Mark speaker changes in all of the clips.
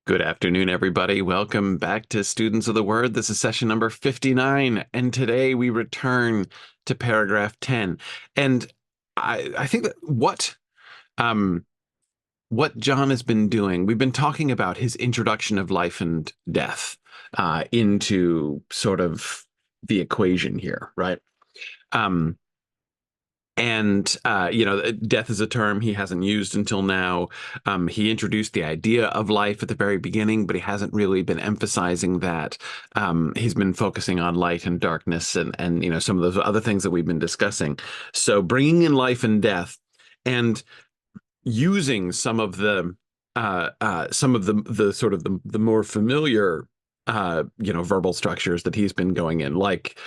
Speaker 1: Good afternoon, everybody. Welcome back to Students of the Word. This is session number 59, and today we return to paragraph 10. And I think that what John has been doing, we've been talking about his introduction of life and death into sort of the equation here, right? Um, and death is a term he hasn't used until now. He introduced the idea of life at the very beginning, but he hasn't really been emphasizing that. He's been focusing on light and darkness and some of those other things that we've been discussing. So bringing in life and death and using some of the sort of the more familiar verbal structures that he's been going in, like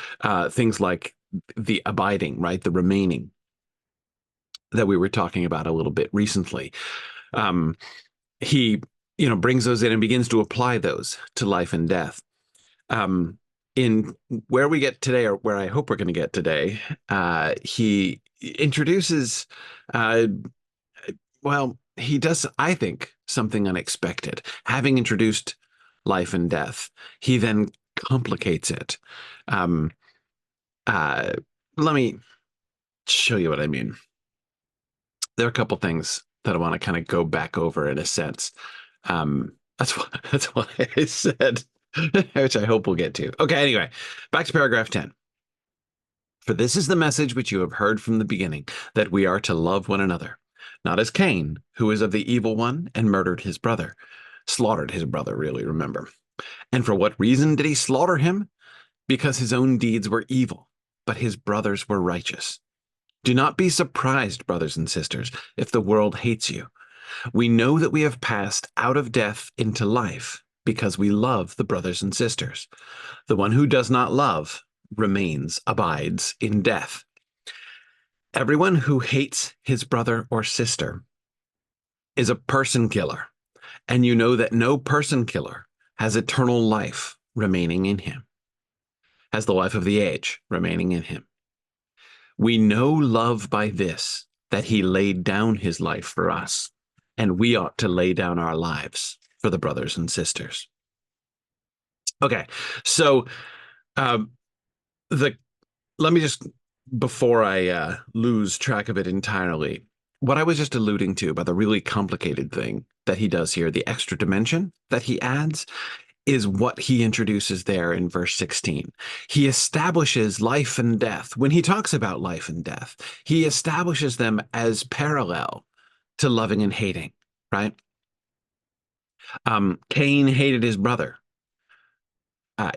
Speaker 1: things like the abiding, right? The remaining that we were talking about a little bit recently. He, brings those in and begins to apply those to life and death. In where we get today, or where I hope we're going to get today, he introduces, he does, I think, something unexpected. Having introduced life and death, he then complicates it. Um, Let me show you what I mean. There are a couple things that I want to kind of go back over in a sense. That's what I said, which I hope we'll get to. Okay, anyway, back to paragraph 10. For this is the message which you have heard from the beginning, that we are to love one another, not as Cain, who is of the evil one and murdered his brother, slaughtered his brother, really, remember. And for what reason did he slaughter him? Because his own deeds were evil, but his brothers were righteous. Do not be surprised, brothers and sisters, if the world hates you. We know that we have passed out of death into life because we love the brothers and sisters. The one who does not love abides in death. Everyone who hates his brother or sister is a person killer, and you know that no person killer has eternal life remaining in him, has the life of the age remaining in him. We know love by this, that he laid down his life for us, and we ought to lay down our lives for the brothers and sisters. Okay, so uh, let me just, before I lose track of it entirely, what I was just alluding to about the really complicated thing that he does here, the extra dimension that he adds, is what he introduces there in verse 16. He establishes life and death. When he talks about life and death, he establishes them as parallel to loving and hating, right? Cain hated his brother.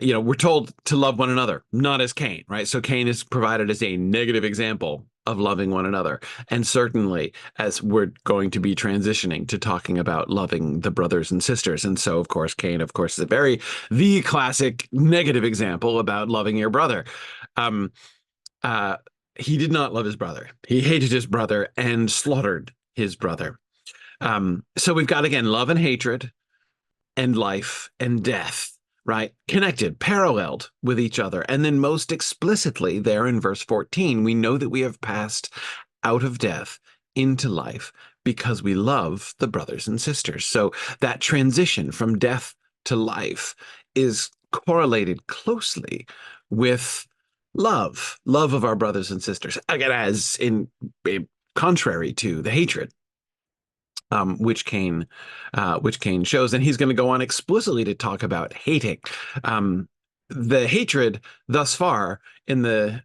Speaker 1: We're told to love one another, not as Cain, right? So Cain is provided as a negative example of loving one another. And certainly, as we're going to be transitioning to talking about loving the brothers and sisters. And so, of course, Cain, of course, is the classic negative example about loving your brother. Um, he did not love his brother. He hated his brother and slaughtered his brother. So we've got, again, love and hatred and life and death, right? Connected, paralleled with each other. And then most explicitly there in verse 14, we know that we have passed out of death into life because we love the brothers and sisters. So that transition from death to life is correlated closely with love of our brothers and sisters. Again, as in contrary to the hatred which Cain shows, and he's going to go on explicitly to talk about hating. The hatred thus far in the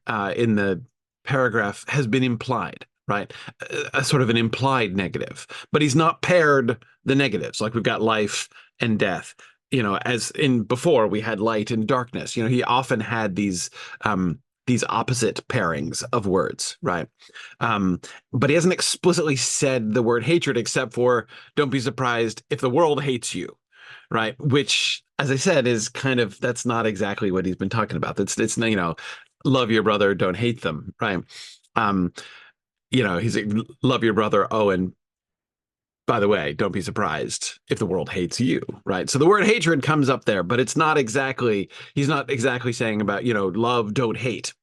Speaker 1: paragraph has been implied, right? A sort of an implied negative, but he's not paired the negatives. Like we've got life and death. As in before we had light and darkness. He often had these opposite pairings of words, right? But he hasn't explicitly said the word hatred, except for don't be surprised if the world hates you, right? Which, as I said, is kind of, that's not exactly what he's been talking about. It's love your brother, don't hate them, right? He's like, love your brother. Oh, and by the way, don't be surprised if the world hates you, right? So the word hatred comes up there, but he's not exactly saying about, love, don't hate,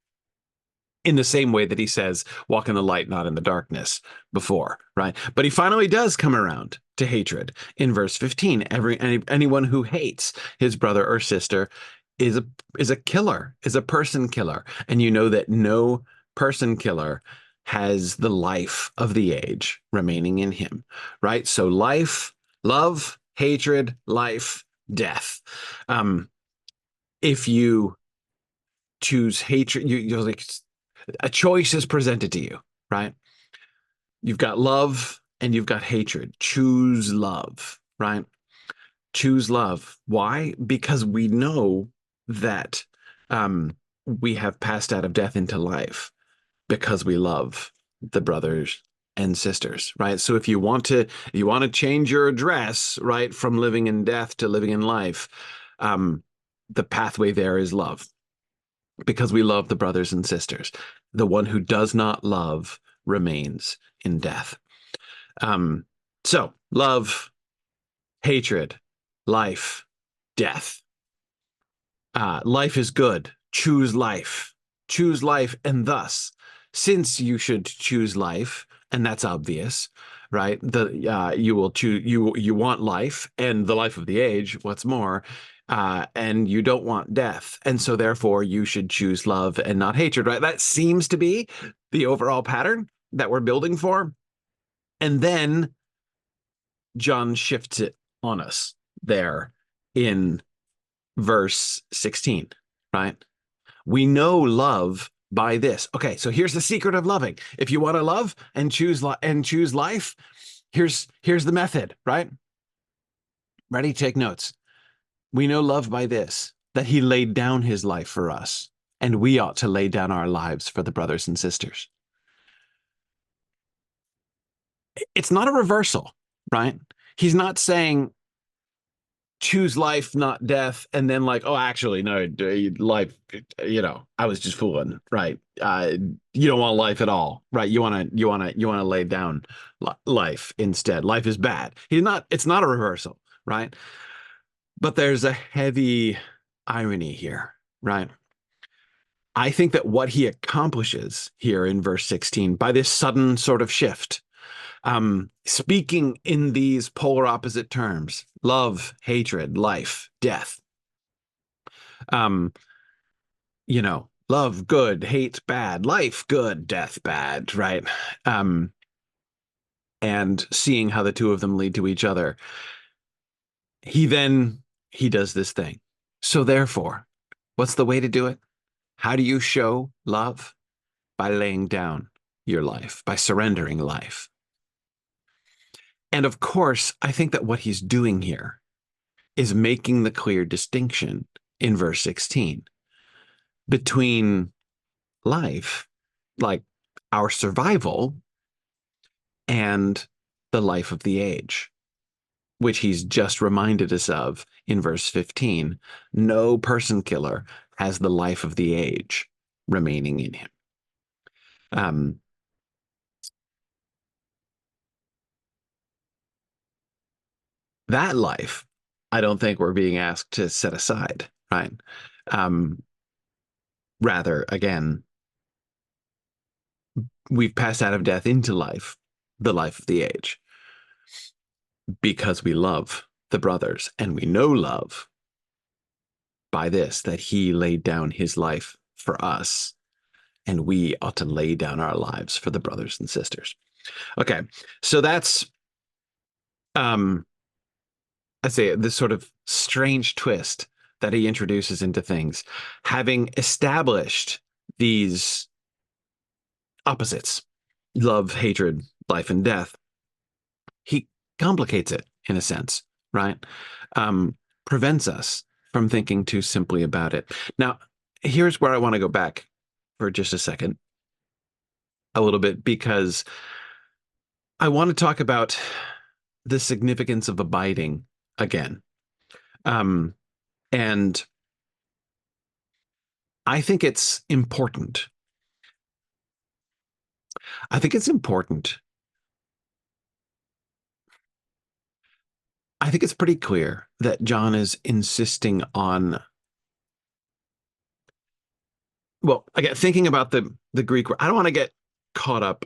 Speaker 1: in the same way that he says, walk in the light, not in the darkness before, right? But he finally does come around to hatred. In verse 15, anyone who hates his brother or sister is a killer, is a person killer. And you know that no person killer has the life of the age remaining in him, right? So life, love, hatred, life, death. If you choose hatred, you're like, a choice is presented to you, right? You've got love and you've got hatred. Choose love, right? Choose love. Why? Because we know that we have passed out of death into life because we love the brothers and sisters, right? So if you want to change your address, right, from living in death to living in life, the pathway there is love, because we love the brothers and sisters. The one who does not love remains in death. So love, hatred, life, death. Life is good. Choose life. Choose life, and thus, since you should choose life, and that's obvious, right? You will choose, you want life and the life of the age. What's more, and you don't want death, and so therefore you should choose love and not hatred, right? That seems to be the overall pattern that we're building for, and then John shifts it on us there in verse 16, right? We know love by this. Okay, so here's the secret of loving. If you want to love and choose life, here's the method, right? Ready? Take notes. We know love by this, that he laid down his life for us, and we ought to lay down our lives for the brothers and sisters. It's not a reversal, right? He's not saying choose life, not death, and then like, oh, actually, no, life, I was just fooling, right? You don't want life at all, right? You want to lay down life instead. Life is bad. It's not a reversal, right? But there's a heavy irony here, right? I think that what he accomplishes here in verse 16 by this sudden sort of shift, speaking in these polar opposite terms, love, hatred, life, death, love, good, hate, bad, life, good, death, bad, right? And seeing how the two of them lead to each other, he does this thing. So therefore, what's the way to do it? How do you show love? By laying down your life, by surrendering life. And of course, I think that what he's doing here is making the clear distinction in verse 16 between life, like our survival, and the life of the age, which he's just reminded us of in verse 15. No person killer has the life of the age remaining in him. That life, I don't think we're being asked to set aside, right? Rather, again, we've passed out of death into life, the life of the age, because we love the brothers, and we know love by this, that he laid down his life for us, and we ought to lay down our lives for the brothers and sisters. Okay, so that's I'd say this sort of strange twist that he introduces into things, having established these opposites, love, hatred, life, and death. He complicates it in a sense, right? Prevents us from thinking too simply about it. Now, here's where I want to go back for just a second, a little bit, because I want to talk about the significance of abiding again. And I think it's important. I think it's important. I think it's pretty clear that John is insisting on, well, again, thinking about the Greek word, I don't want to get caught up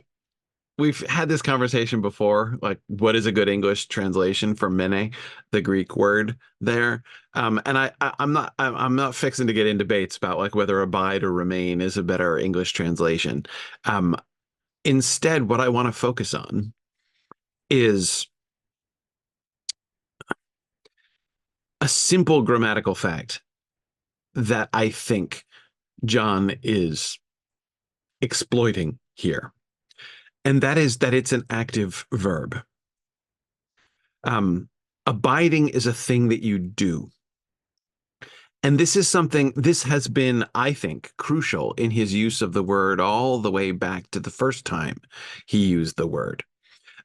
Speaker 1: we've had this conversation before, like what is a good English translation for mene, the Greek word there. And I'm not fixing to get in debates about like whether abide or remain is a better English translation. Um, Instead, what I want to focus on is a simple grammatical fact that I think John is exploiting here, and that is that it's an active verb. Um, Abiding is a thing that you do. And this is something, this has been, I think, crucial in his use of the word all the way back to the first time he used the word.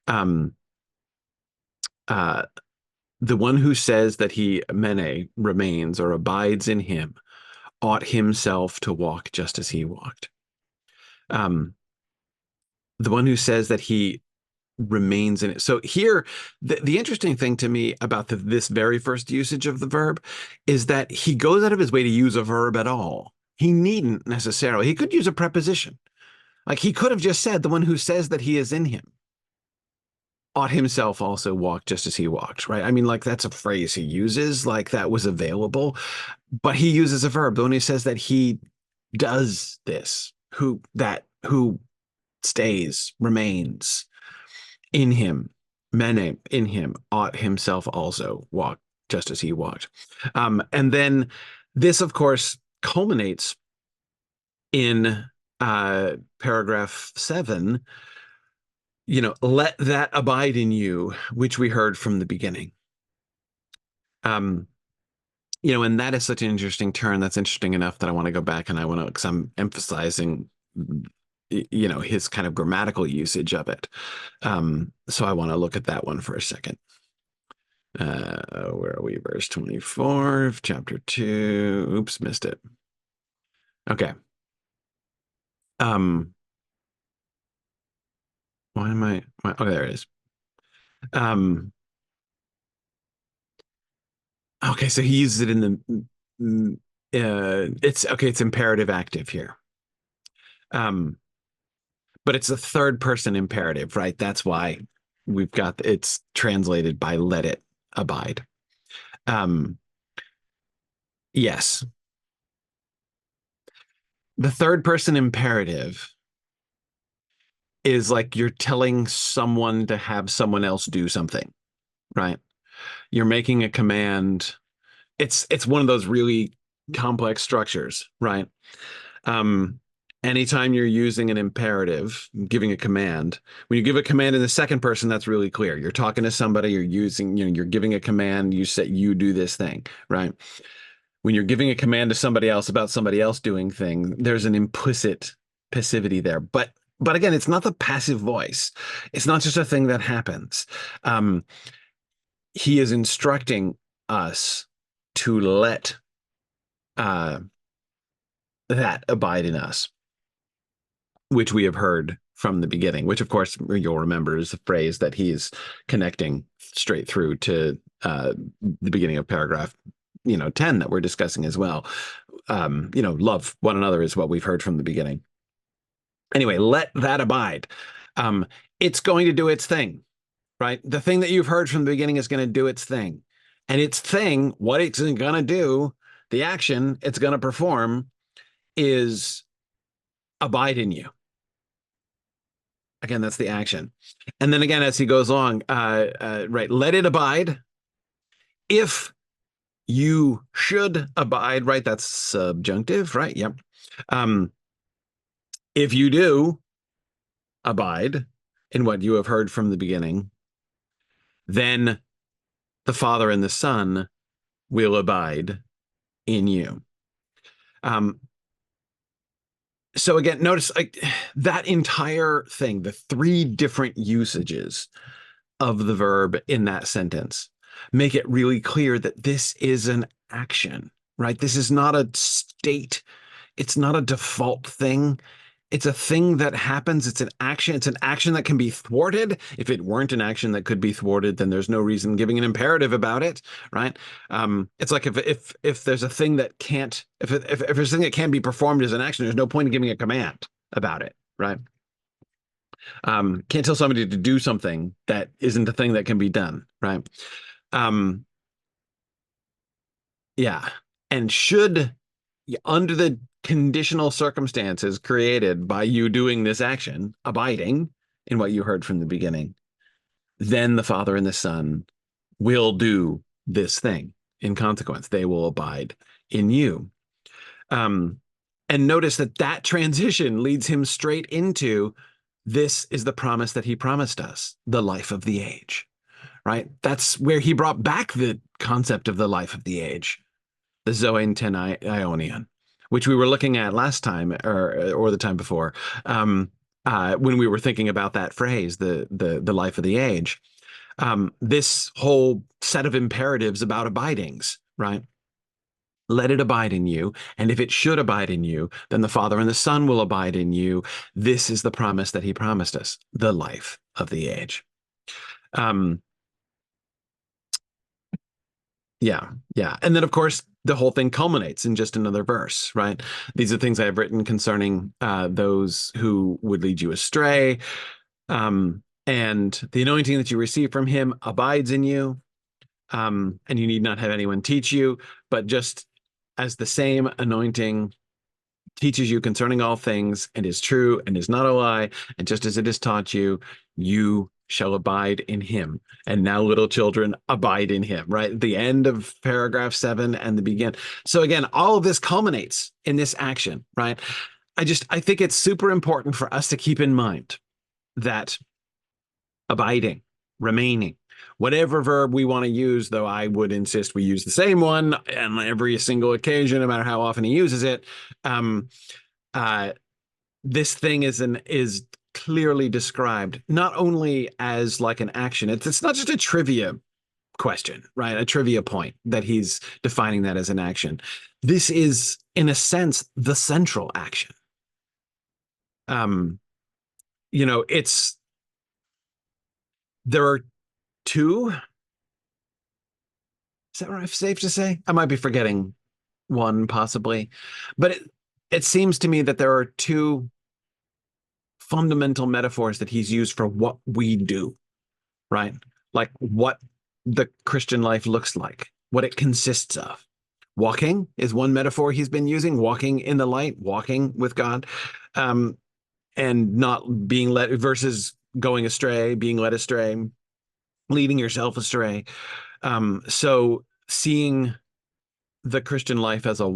Speaker 1: Um, uh, the one who says that he, mene, remains or abides in him, ought himself to walk just as he walked. Um, the one who says that he remains in it. So here, the interesting thing to me about this very first usage of the verb is that he goes out of his way to use a verb at all. He needn't necessarily. He could use a preposition. Like he could have just said, the one who says that he is in him ought himself also walk just as he walked, right? I mean, like that's a phrase he uses, like that was available, but he uses a verb. The one who says that he does this, who stays, remains in him, mene, in him, ought himself also walk just as he walked. And then this, of course, culminates in paragraph 7, let that abide in you, which we heard from the beginning. And that is such an interesting turn. That's interesting enough that I want to go back and I want to, because I'm emphasizing his kind of grammatical usage of it. So I want to look at that one for a second. Where are we? Verse 24 of chapter 2. Oops, missed it. Okay. Why am I? Oh, there it is. Okay, so he uses it in it's okay. It's imperative active here. But it's a third person imperative, right? That's why we've got it's translated by let it abide. Yes. The third person imperative is like you're telling someone to have someone else do something, right? You're making a command. It's one of those really complex structures, right? Anytime you're using an imperative, giving a command, when you give a command in the second person, that's really clear. You're talking to somebody, you're giving a command, you say you do this thing, right? When you're giving a command to somebody else about somebody else doing thing, there's an implicit passivity there. But again, it's not the passive voice. It's not just a thing that happens. He is instructing us to let that abide in us, which we have heard from the beginning, which of course you'll remember is the phrase that he's connecting straight through to the beginning of paragraph 10 that we're discussing as well. Love one another is what we've heard from the beginning. Anyway, let that abide. It's going to do its thing, right? The thing that you've heard from the beginning is going to do its thing. And its thing, what it's going to do, the action it's going to perform is abide in you. Again, that's the action. And then again, as he goes along, right, let it abide. If you should abide, right? That's subjunctive, right? Yep. If you do abide in what you have heard from the beginning, then the Father and the Son will abide in you. So again, notice like that entire thing, the 3 different usages of the verb in that sentence make it really clear that this is an action, right? This is not a state. It's not a default thing. It's a thing that happens. It's an action. It's an action that can be thwarted. If it weren't an action that could be thwarted, then there's no reason giving an imperative about it, right? It's like if there's a thing that can't, if there's a thing that can be performed as an action, there's no point in giving a command about it, right? Can't tell somebody to do something that isn't a thing that can be done, right? Um, yeah. And should, under the conditional circumstances created by you doing this action, abiding in what you heard from the beginning, then the Father and the Son will do this thing in consequence. They will abide in you. Um, and notice that that transition leads him straight into this is the promise that he promised us, the life of the age, right? That's where he brought back the concept of the life of the age, the Zoe ten Ionian, which we were looking at last time or the time before, when we were thinking about that phrase, the life of the age. This whole set of imperatives about abidings, right? Let it abide in you. And if it should abide in you, then the Father and the Son will abide in you. This is the promise that he promised us, the life of the age. Um, yeah, yeah. And then, of course, the whole thing culminates in just another verse, right? These are things I have written concerning those who would lead you astray. And the anointing that you receive from him abides in you. And you need not have anyone teach you, but just as the same anointing teaches you concerning all things and is true and is not a lie, and just as it is taught you, you shall abide in him. And now, little children, abide in him, right? The end of paragraph 7 and the begin. So again, all of this culminates in this action, right? I think it's super important for us to keep in mind that abiding, remaining, whatever verb we want to use, though I would insist we use the same one on every single occasion, no matter how often he uses it. Um, this thing is clearly described not only as like an action. It's not just a trivia question, right? A trivia point that he's defining that as an action. This is, in a sense, the central action. Um, it's there are two. Is that right? Safe to say? I might be forgetting one possibly, but it seems to me that there are two fundamental metaphors that he's used for what we do, right? Like what the Christian life looks like, what it consists of. Walking is one metaphor he's been using, walking in the light, walking with God, and not being led versus going astray, being led astray, leading yourself astray. So seeing the Christian life as a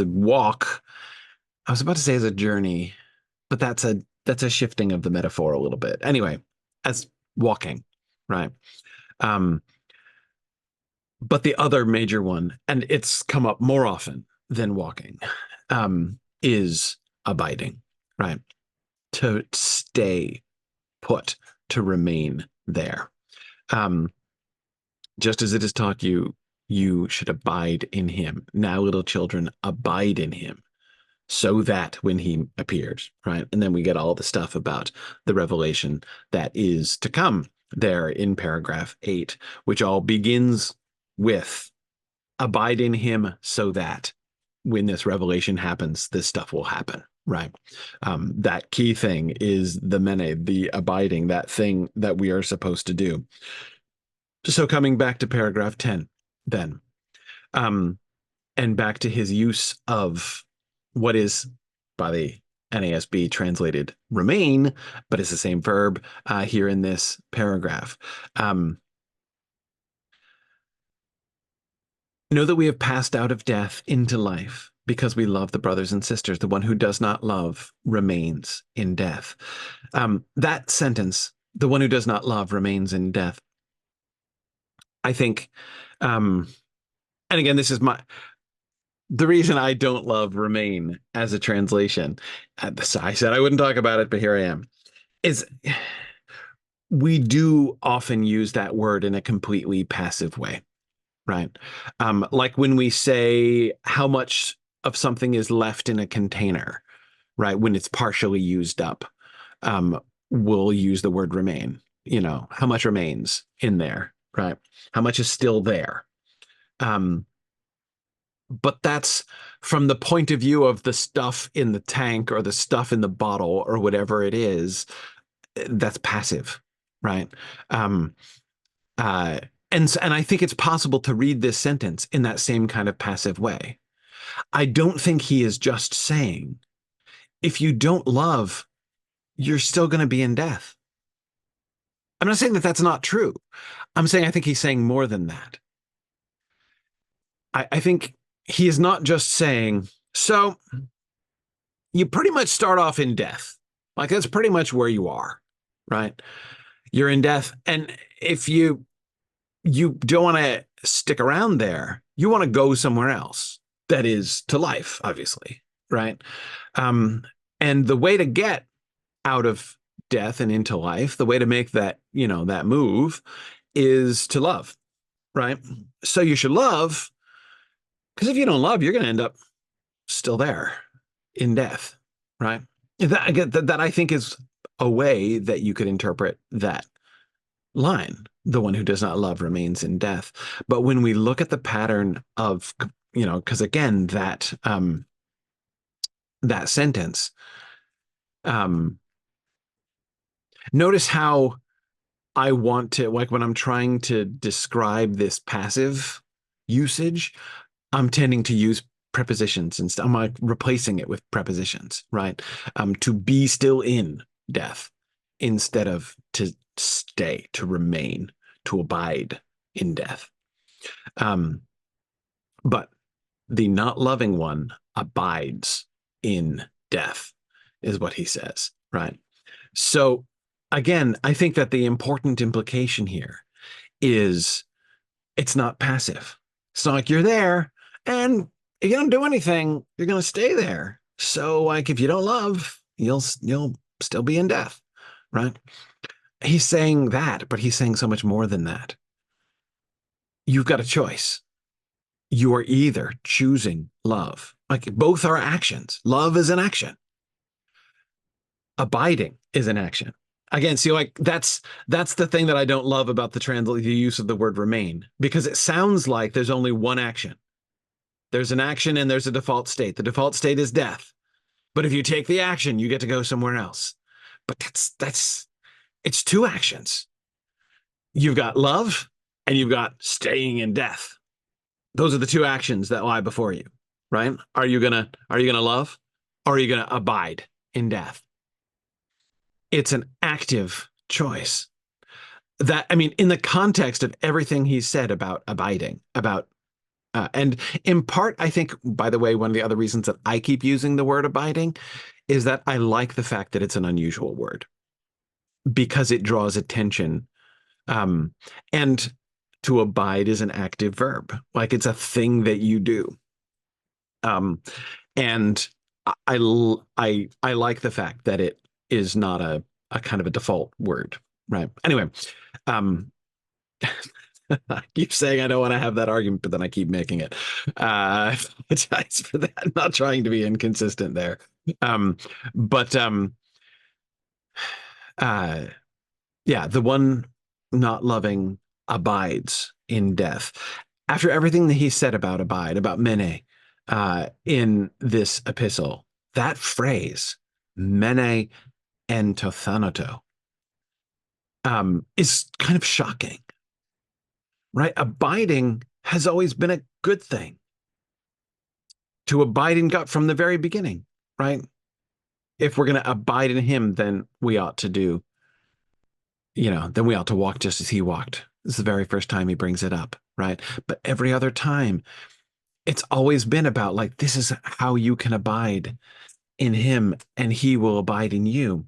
Speaker 1: walk. I was about to say as a journey, but that's a shifting of the metaphor a little bit. Anyway, as walking, right? Um, but the other major one, and it's come up more often than walking, is abiding, right? To stay put, to remain there. Just as it is taught you, you should abide in him. Now, little children, abide in him, so that when he appears, right? And then we get all the stuff about the revelation that is to come there in paragraph 8, which all begins with abide in him so that when this revelation happens, this stuff will happen, right? That key thing is the mene, the abiding, that thing that we are supposed to do. So coming back to paragraph 10, then, and back to his use of what is by the NASB translated remain, but it's the same verb here in this paragraph. Know that we have passed out of death into life because we love the brothers and sisters. The one who does not love remains in death. That sentence, the one who does not love remains in death, I think, and again, this is the reason I don't love remain as a translation. I said I wouldn't talk about it, but here I am. Is we do often use that word in a completely passive way, right? Like when we say how much of something is left in a container, right? When it's partially used up, we'll use the word remain. How much remains in there, right? How much is still there? but that's from the point of view of the stuff in the tank or the stuff in the bottle or whatever it is. That's passive, right? Um, uh, and I think it's possible to read this sentence in that same kind of passive way. I don't think he is just saying, if you don't love, you're still going to be in death. I'm not saying that that's not true. I'm saying I think he's saying more than that. I think he is not just saying, so you pretty much start off in death. Like that's pretty much where you are, right? You're in death. And if you don't want to stick around there, you want to go somewhere else. That is to life, obviously, right? Um, and the way to get out of death and into life, the way to make that, that move is to love, right? So you should love, because if you don't love, you're going to end up still there in death, right? That I think is a way that you could interpret that line. The one who does not love remains in death. But when we look at the pattern of, because again, that sentence, um, notice how I want to, like when I'm trying to describe this passive usage, I'm tending to use prepositions and I'm like replacing it with prepositions, right? To be still in death instead of to stay, to remain, to abide in death. But the not loving one abides in death, is what he says, right? So again, I think that the important implication here is it's not passive. It's not like you're there and if you don't do anything, you're going to stay there. So like if you don't love, you'll still be in death, right? He's saying that, but he's saying so much more than that. You've got a choice. You are either choosing love, like both are actions. Love is an action. Abiding is an action. Again, see, like that's the thing that I don't love about the use of the word remain, because it sounds like there's only one action. There's an action and there's a default state. The default state is death. But if you take the action, you get to go somewhere else. But it's two actions. You've got love and you've got staying in death. Those are the two actions that lie before you, right? Are you gonna love or are you gonna abide in death? It's an active choice. That, I mean, in the context of everything he said about abiding, and in part, I think, by the way, one of the other reasons that I keep using the word abiding is that I like the fact that it's an unusual word because it draws attention. And to abide is an active verb, like it's a thing that you do. And I like the fact that it is not a kind of a default word, right? Anyway, I keep saying I don't want to have that argument, but then I keep making it. I apologize for that. I'm not trying to be inconsistent there. But yeah, the one not loving abides in death. After everything that he said about abide, about mene, in this epistle, that phrase, mene en to thanato, is kind of shocking, right? Abiding has always been a good thing. To abide in God from the very beginning, right? If we're going to abide in him, then we ought to do, then we ought to walk just as he walked. This is the very first time he brings it up, right? But every other time, it's always been about like, this is how you can abide in him and he will abide in you.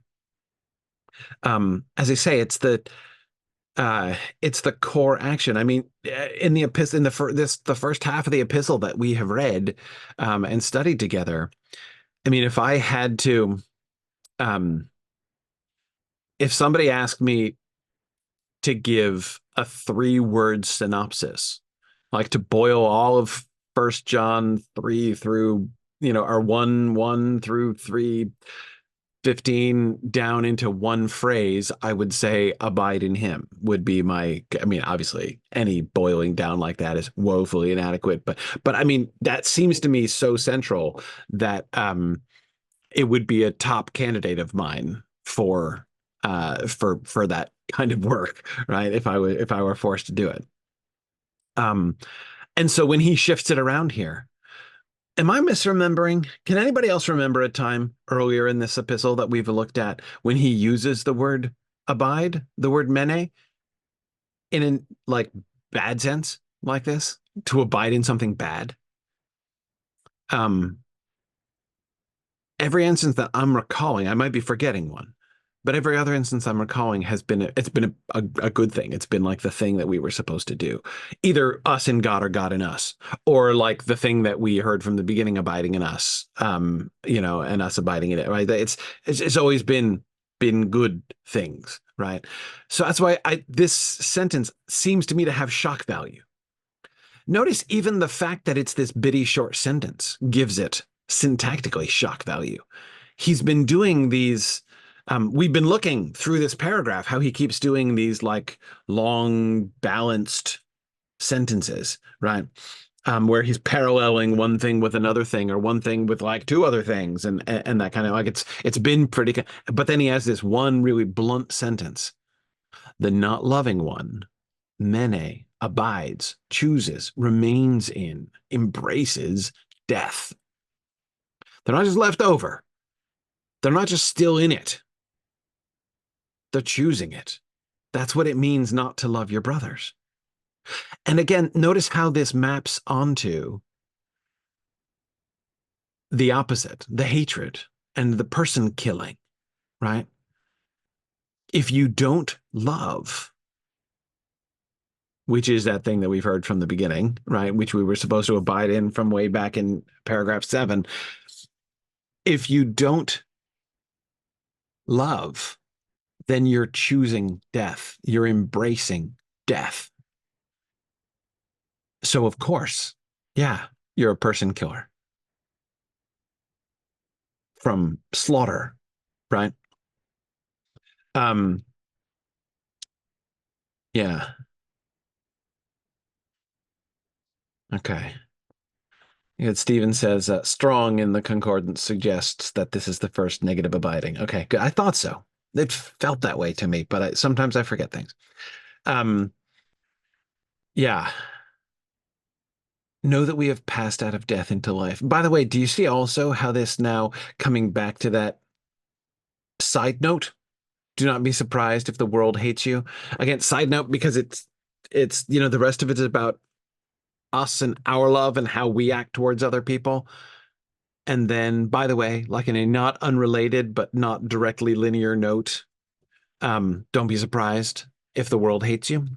Speaker 1: As I say, it's the core action. I mean, in the epistle, the first half of the epistle that we have read and studied together. I mean, if I had to, if somebody asked me to give a 3-word synopsis, like to boil all of First John 3 through, or 1 through 3, 15 down into one phrase, I would say abide in him would be my, I mean, obviously any boiling down like that is woefully inadequate, but I mean, that seems to me so central that it would be a top candidate of mine for that kind of work, right? If I were forced to do it. Um, and so when he shifts it around here, am I misremembering? Can anybody else remember a time earlier in this epistle that we've looked at when he uses the word abide, the word mene, in an like bad sense, like this, to abide in something bad? Um, every instance that I'm recalling, I might be forgetting one, but every other instance I'm recalling has been it's been a good thing. It's been like the thing that we were supposed to do, either us in God or God in us, or like the thing that we heard from the beginning, abiding in us, and us abiding in it. Right? It's always been good things, right? So that's why this sentence seems to me to have shock value. Notice even the fact that it's this bitty short sentence gives it syntactically shock value. He's been doing these. We've been looking through this paragraph how he keeps doing these like long balanced sentences, right? Where he's paralleling one thing with another thing, or one thing with like two other things, and that kind of like it's been pretty. But then he has this one really blunt sentence: the not loving one, mene, abides, chooses, remains in, embraces death. They're not just left over. They're not just still in it. They're choosing it. That's what it means not to love your brothers. And again, notice how this maps onto the opposite, the hatred and the person killing, right? If you don't love, which is that thing that we've heard from the beginning, right? Which we were supposed to abide in from way back in paragraph 7. If you don't love, then you're choosing death. You're embracing death. So, of course, yeah, you're a person killer from slaughter, right? Um, yeah. Okay. And Stephen says, strong in the concordance suggests that this is the first negative abiding. Okay, good. I thought so. It felt that way to me, but sometimes I forget things. Um, yeah. Know that we have passed out of death into life. By the way, do you see also how this now coming back to that side note? Do not be surprised if the world hates you. Again, side note, because it's the rest of it is about us and our love and how we act towards other people. And then, by the way, like in a not unrelated but not directly linear note, don't be surprised if the world hates you.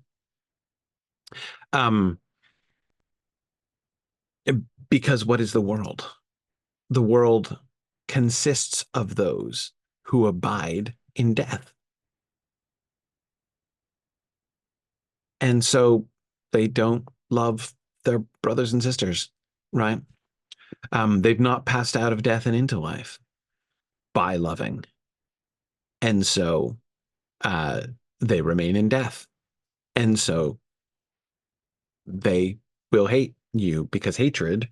Speaker 1: Um, because what is the world? The world consists of those who abide in death. And so they don't love their brothers and sisters, right? They've not passed out of death and into life by loving. And so uh, they remain in death. And so they will hate you because hatred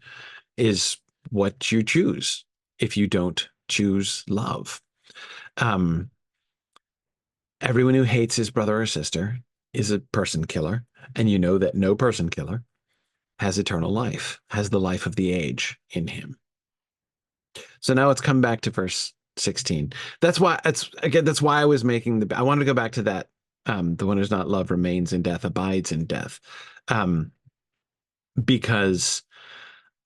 Speaker 1: is what you choose if you don't choose love. Um, everyone who hates his brother or sister is a person killer. And you know that no person killer has eternal life, has the life of the age in him. So now let's come back to verse 16. That's why I was making I wanted to go back to that. The one who's not loved remains in death, abides in death. Because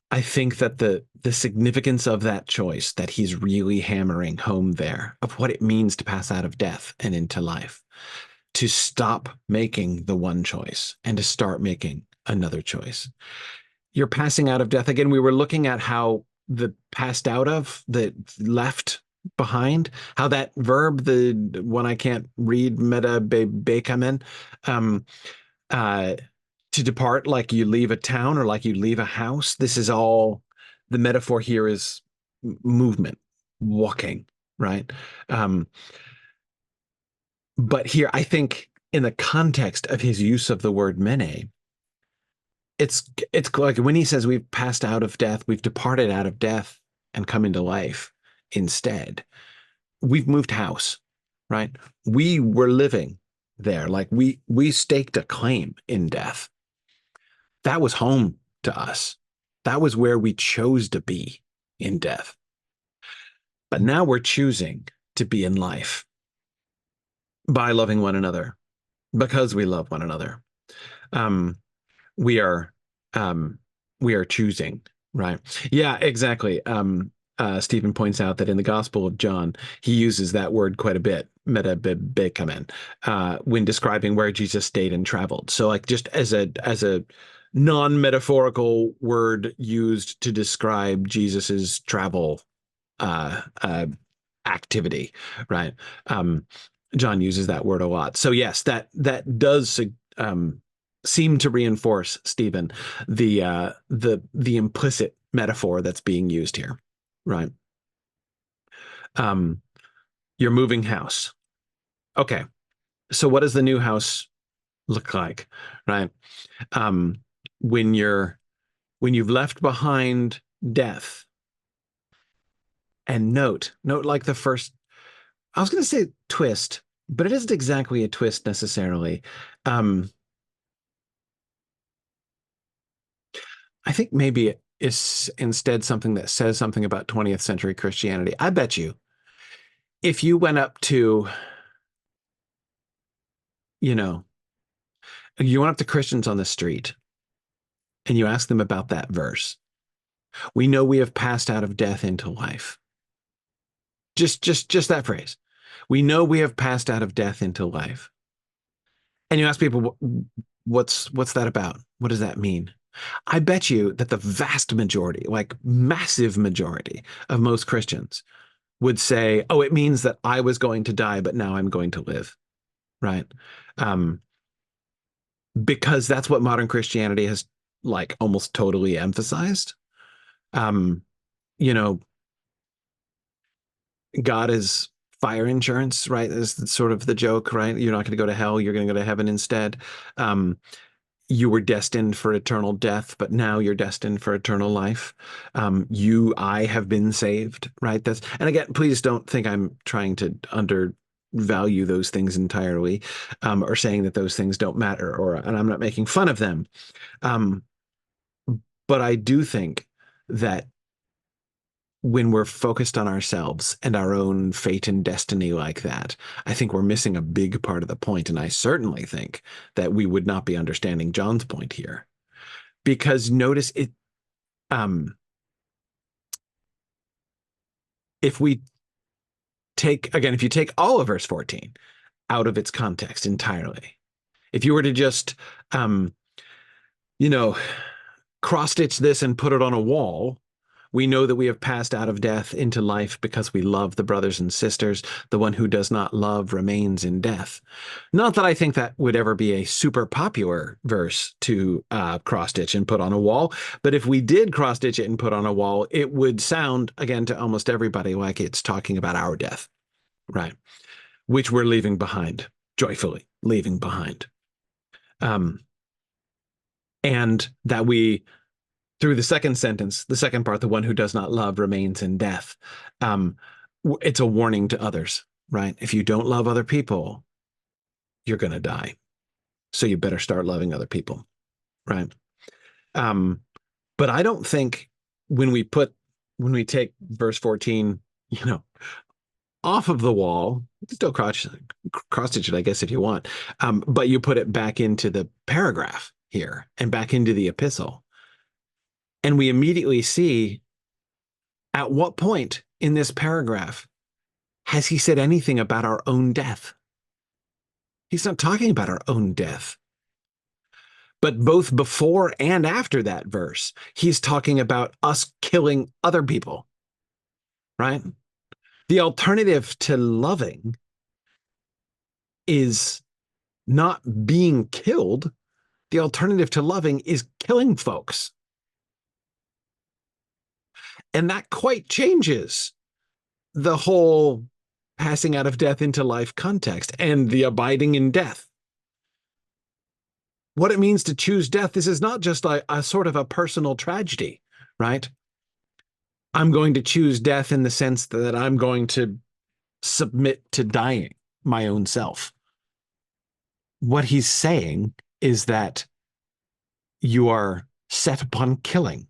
Speaker 1: I think that the significance of that choice that he's really hammering home there of what it means to pass out of death and into life, to stop making the one choice and to start making another choice. You're passing out of death. Again, we were looking at how the passed out of, the left behind, how that verb, the one I can't read, meta bekamen, to depart, like you leave a town or like you leave a house. This is all, the metaphor here is movement, walking, right? Um, but here, I think in the context of his use of the word mene, it's like when he says we've passed out of death, we've departed out of death and come into life instead. We've moved house, right? We were living there, like we staked a claim in death. That was home to us. That was where we chose to be in death. But now we're choosing to be in life by loving one another because we love one another. Um, we are um, we are choosing, right? Yeah, exactly. Stephen points out that in the Gospel of John, he uses that word quite a bit, metabibikamen, when describing where Jesus stayed and traveled. So, like, just as a non-metaphorical word used to describe Jesus's travel uh, uh, activity, right? Um, John uses that word a lot. So yes, that does seem to reinforce, Stephen, the implicit metaphor that's being used here, right? Um, you're moving house. Okay, so what does the new house look like, right? Um, when you've left behind death, and note like the first, I was going to say twist, but it isn't exactly a twist necessarily. Um, I think maybe it is instead something that says something about 20th century Christianity. I bet you if you went up to, you know, you went up to Christians on the street and you asked them about that verse, we know we have passed out of death into life. Just that phrase. We know we have passed out of death into life. And you ask people, what's that about? What does that mean? I bet you that the vast majority, like massive majority of most Christians would say, oh, it means that I was going to die, but now I'm going to live, right? Um, because that's what modern Christianity has like almost totally emphasized. Um, you know, God is fire insurance, right? Is sort of the joke, right? You're not going to go to hell, you're going to go to heaven instead. Um, you were destined for eternal death, but now you're destined for eternal life. I have been saved, right? And again, please don't think I'm trying to undervalue those things entirely, or saying that those things don't matter, and I'm not making fun of them. Um, but I do think that when we're focused on ourselves and our own fate and destiny like that, I think we're missing a big part of the point. And I certainly think that we would not be understanding John's point here. Because notice it, if we if you take all of verse 14 out of its context entirely, if you were to just, um, you know, cross stitch this and put it on a wall, we know that we have passed out of death into life because we love the brothers and sisters. The one who does not love remains in death. Not that I think that would ever be a super popular verse to cross stitch and put on a wall, but if we did cross stitch it and put on a wall, it would sound, again, to almost everybody like it's talking about our death, right? Which we're leaving behind, joyfully leaving behind. Um, and that we through the second sentence, the second part, the one who does not love remains in death. Um, it's a warning to others, right? If you don't love other people, you're going to die. So you better start loving other people, right? Um, but I don't think when we take verse 14, you know, off of the wall, you can still cross stitch it, I guess, if you want. But you put it back into the paragraph here and back into the epistle. And we immediately see at what point in this paragraph has he said anything about our own death? He's not talking about our own death. But both before and after that verse, he's talking about us killing other people, right? The alternative to loving is not being killed. The alternative to loving is killing folks. And that quite changes the whole passing out of death into life context and the abiding in death. What it means to choose death, this is not just a sort of a personal tragedy, right? I'm going to choose death in the sense that I'm going to submit to dying my own self. What he's saying is that you are set upon killing,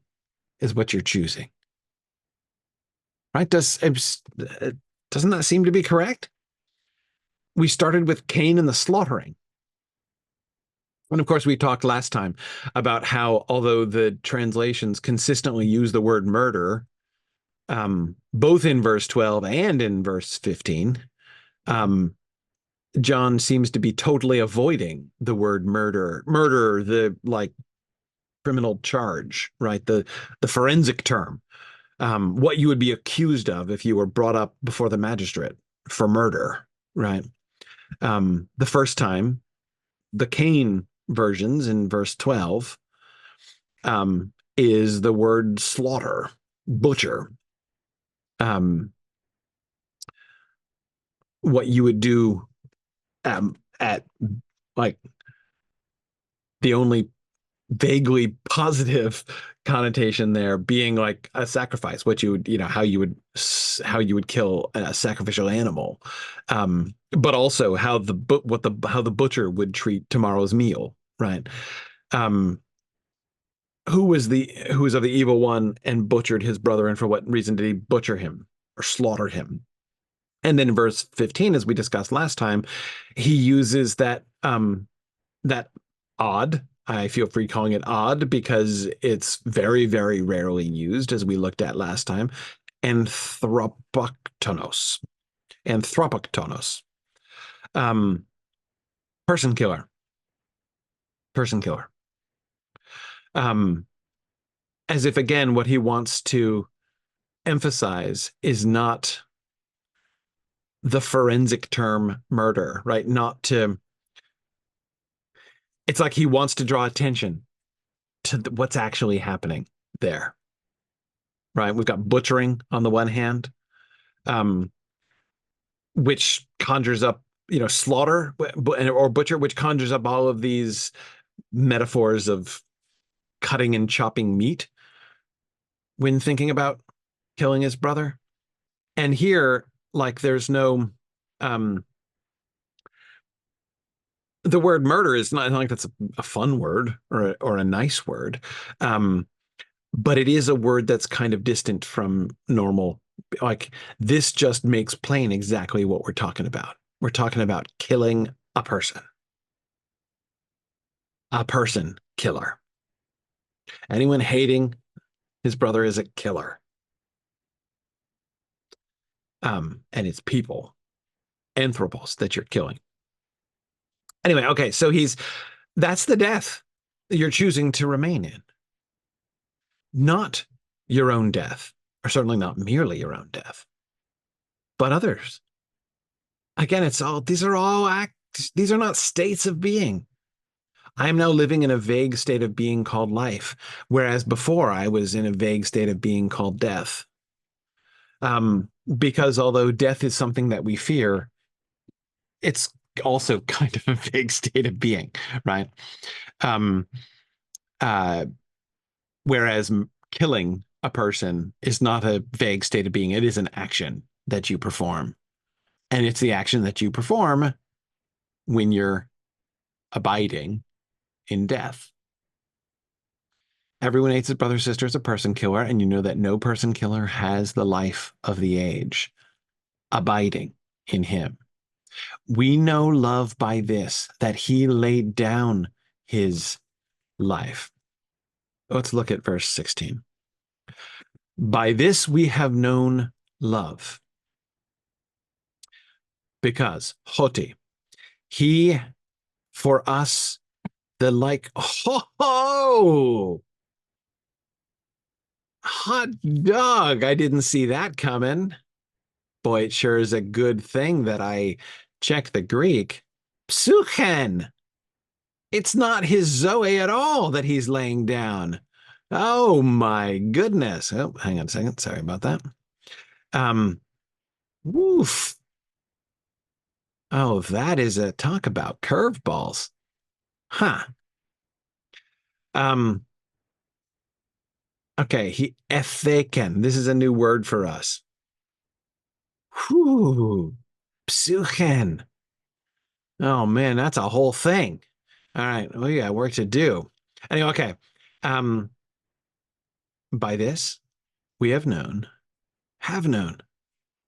Speaker 1: is what you're choosing. Right? Doesn't that seem to be correct? We started with Cain and the slaughtering. And of course, we talked last time about how, although the translations consistently use the word murder, both in verse 12 and in verse 15, John seems to be totally avoiding the word murder, the like criminal charge, right? The forensic term, what you would be accused of if you were brought up before the magistrate for murder, right? The first time, the Cain versions in verse 12 is the word slaughter, butcher. What you would do at like the only vaguely positive connotation there being like a sacrifice, what you would, how you would kill a sacrificial animal, but also how the butcher would treat tomorrow's meal, right? Who was of the evil one and butchered his brother, and for what reason did he butcher him or slaughter him? And then in verse 15, as we discussed last time, he uses that that odd, I feel free calling it odd because it's very, very rarely used, as we looked at last time, anthropoktonos. Anthropoktonos. Person killer. Person killer. As if, again, what he wants to emphasize is not the forensic term murder, right? It's like he wants to draw attention to what's actually happening there, right? We've got butchering on the one hand, which conjures up, slaughter, or butcher, which conjures up all of these metaphors of cutting and chopping meat when thinking about killing his brother. And here, like, there's no, the word murder is not like that's a fun word or a nice word. But it is a word that's kind of distant from normal. Like, this just makes plain exactly what we're talking about. We're talking about killing a person killer. Anyone hating his brother is a killer. And it's people, anthropos, that you're killing. Anyway, okay, so that's the death you're choosing to remain in. Not your own death, or certainly not merely your own death, but others. Again, these are all acts, these are not states of being. I am now living in a vague state of being called life, whereas before I was in a vague state of being called death. Because although death is something that we fear, it's also kind of a vague state of being, right? Whereas killing a person is not a vague state of being. It is an action that you perform. And it's the action that you perform when you're abiding in death. Everyone hates his brother or sister is a person killer, and you know that no person killer has the life of the age, abiding in him. We know love by this, that he laid down his life. Let's look at verse 16. By this we have known love, because hoti, he for us the like, ho, hot dog. I didn't see that coming. Boy, it sure is a good thing that I checked the Greek. Psuchen. It's not his Zoe at all that he's laying down. Oh my goodness. Oh, hang on a second. Sorry about that. Woof. Oh, that is a talk about curveballs. Huh. Um, okay, he etheken. This is a new word for us. Whew. Psuchen. Oh man, that's a whole thing. All right, we got work to do. Anyway, okay. Um, by this we have known.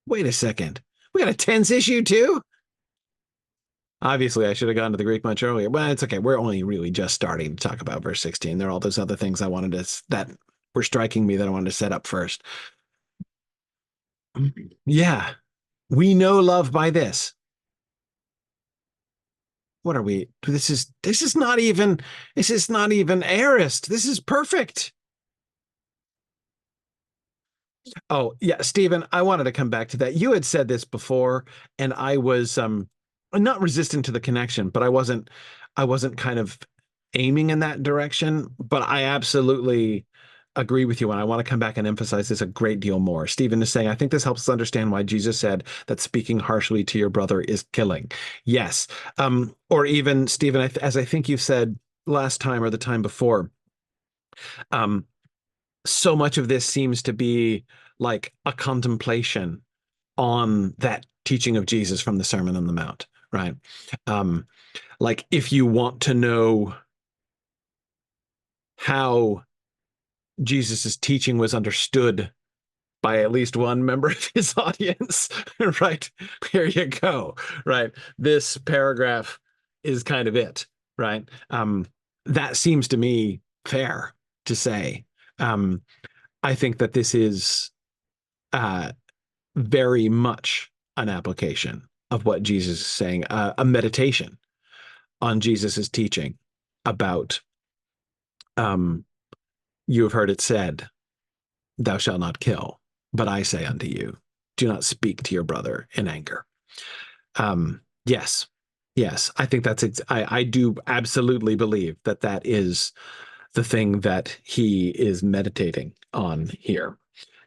Speaker 1: Wait a second. We got a tense issue too? Obviously, I should have gone to the Greek much earlier, but it's okay. We're only really just starting to talk about verse 16. There are all those other things I wanted to that were striking me that I wanted to set up first. Yeah, we know love by this. What are we? This is not even aorist. This is perfect. Oh, yeah, Stephen, I wanted to come back to that. You had said this before, and I was not resistant to the connection, but I wasn't kind of aiming in that direction, but I absolutely agree with you, and I want to come back and emphasize this a great deal more. Stephen is saying, I think this helps us understand why Jesus said that speaking harshly to your brother is killing. Yes. Or even Stephen, as I think you said last time or the time before, um, so much of this seems to be like a contemplation on that teaching of Jesus from the Sermon on the Mount, right? Um, like if you want to know how Jesus's teaching was understood by at least one member of his audience, right? Here you go, right? This paragraph is kind of it, right? That seems to me fair to say. Um, I think that this is uh, very much an application of what Jesus is saying, a meditation on Jesus's teaching about you have heard it said, thou shalt not kill, but I say unto you, do not speak to your brother in anger. Yes, yes, I think I do absolutely believe that that is the thing that he is meditating on here.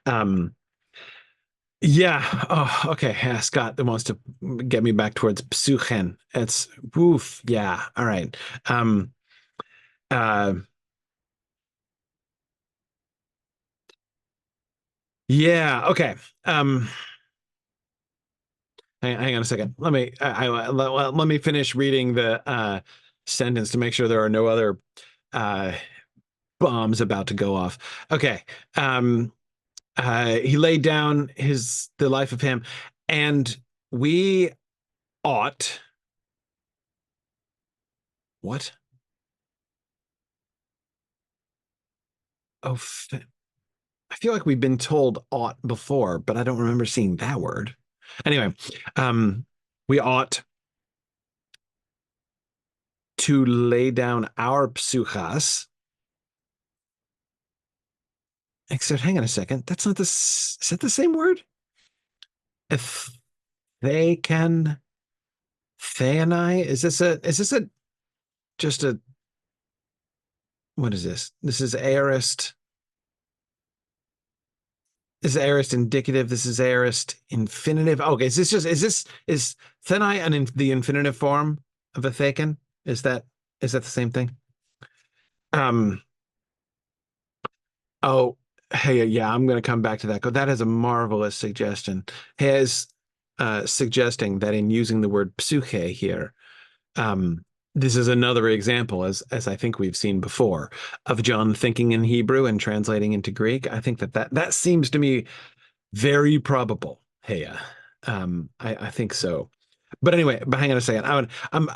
Speaker 1: Um, Yeah. Oh, okay. Yeah, Scott that wants to get me back towards Psuchen. It's woof. Yeah. All right. Um, uh, yeah. Okay. Um, hang on a second. Let me finish reading the sentence to make sure there are no other uh bombs about to go off. Okay. Um, he laid down the life of him, and we ought what? Oh, I feel like we've been told ought before, but I don't remember seeing that word. Anyway, we ought to lay down our psuchas. Except, hang on a second. That's not this. Is that the same word? If they can, theanai. Is this a just a what is this? This is aorist. This is aorist indicative. This is aorist infinitive. Okay, is thenai the infinitive form of a thecan? Is that the same thing? Um, oh, hey, yeah, I'm going to come back to that. That is a marvelous suggestion. Has suggesting that in using the word psyche here, um, this is another example, as I think we've seen before, of John thinking in Hebrew and translating into Greek. I think that seems to me very probable. Hey, I think so. But anyway, but hang on a second. I'm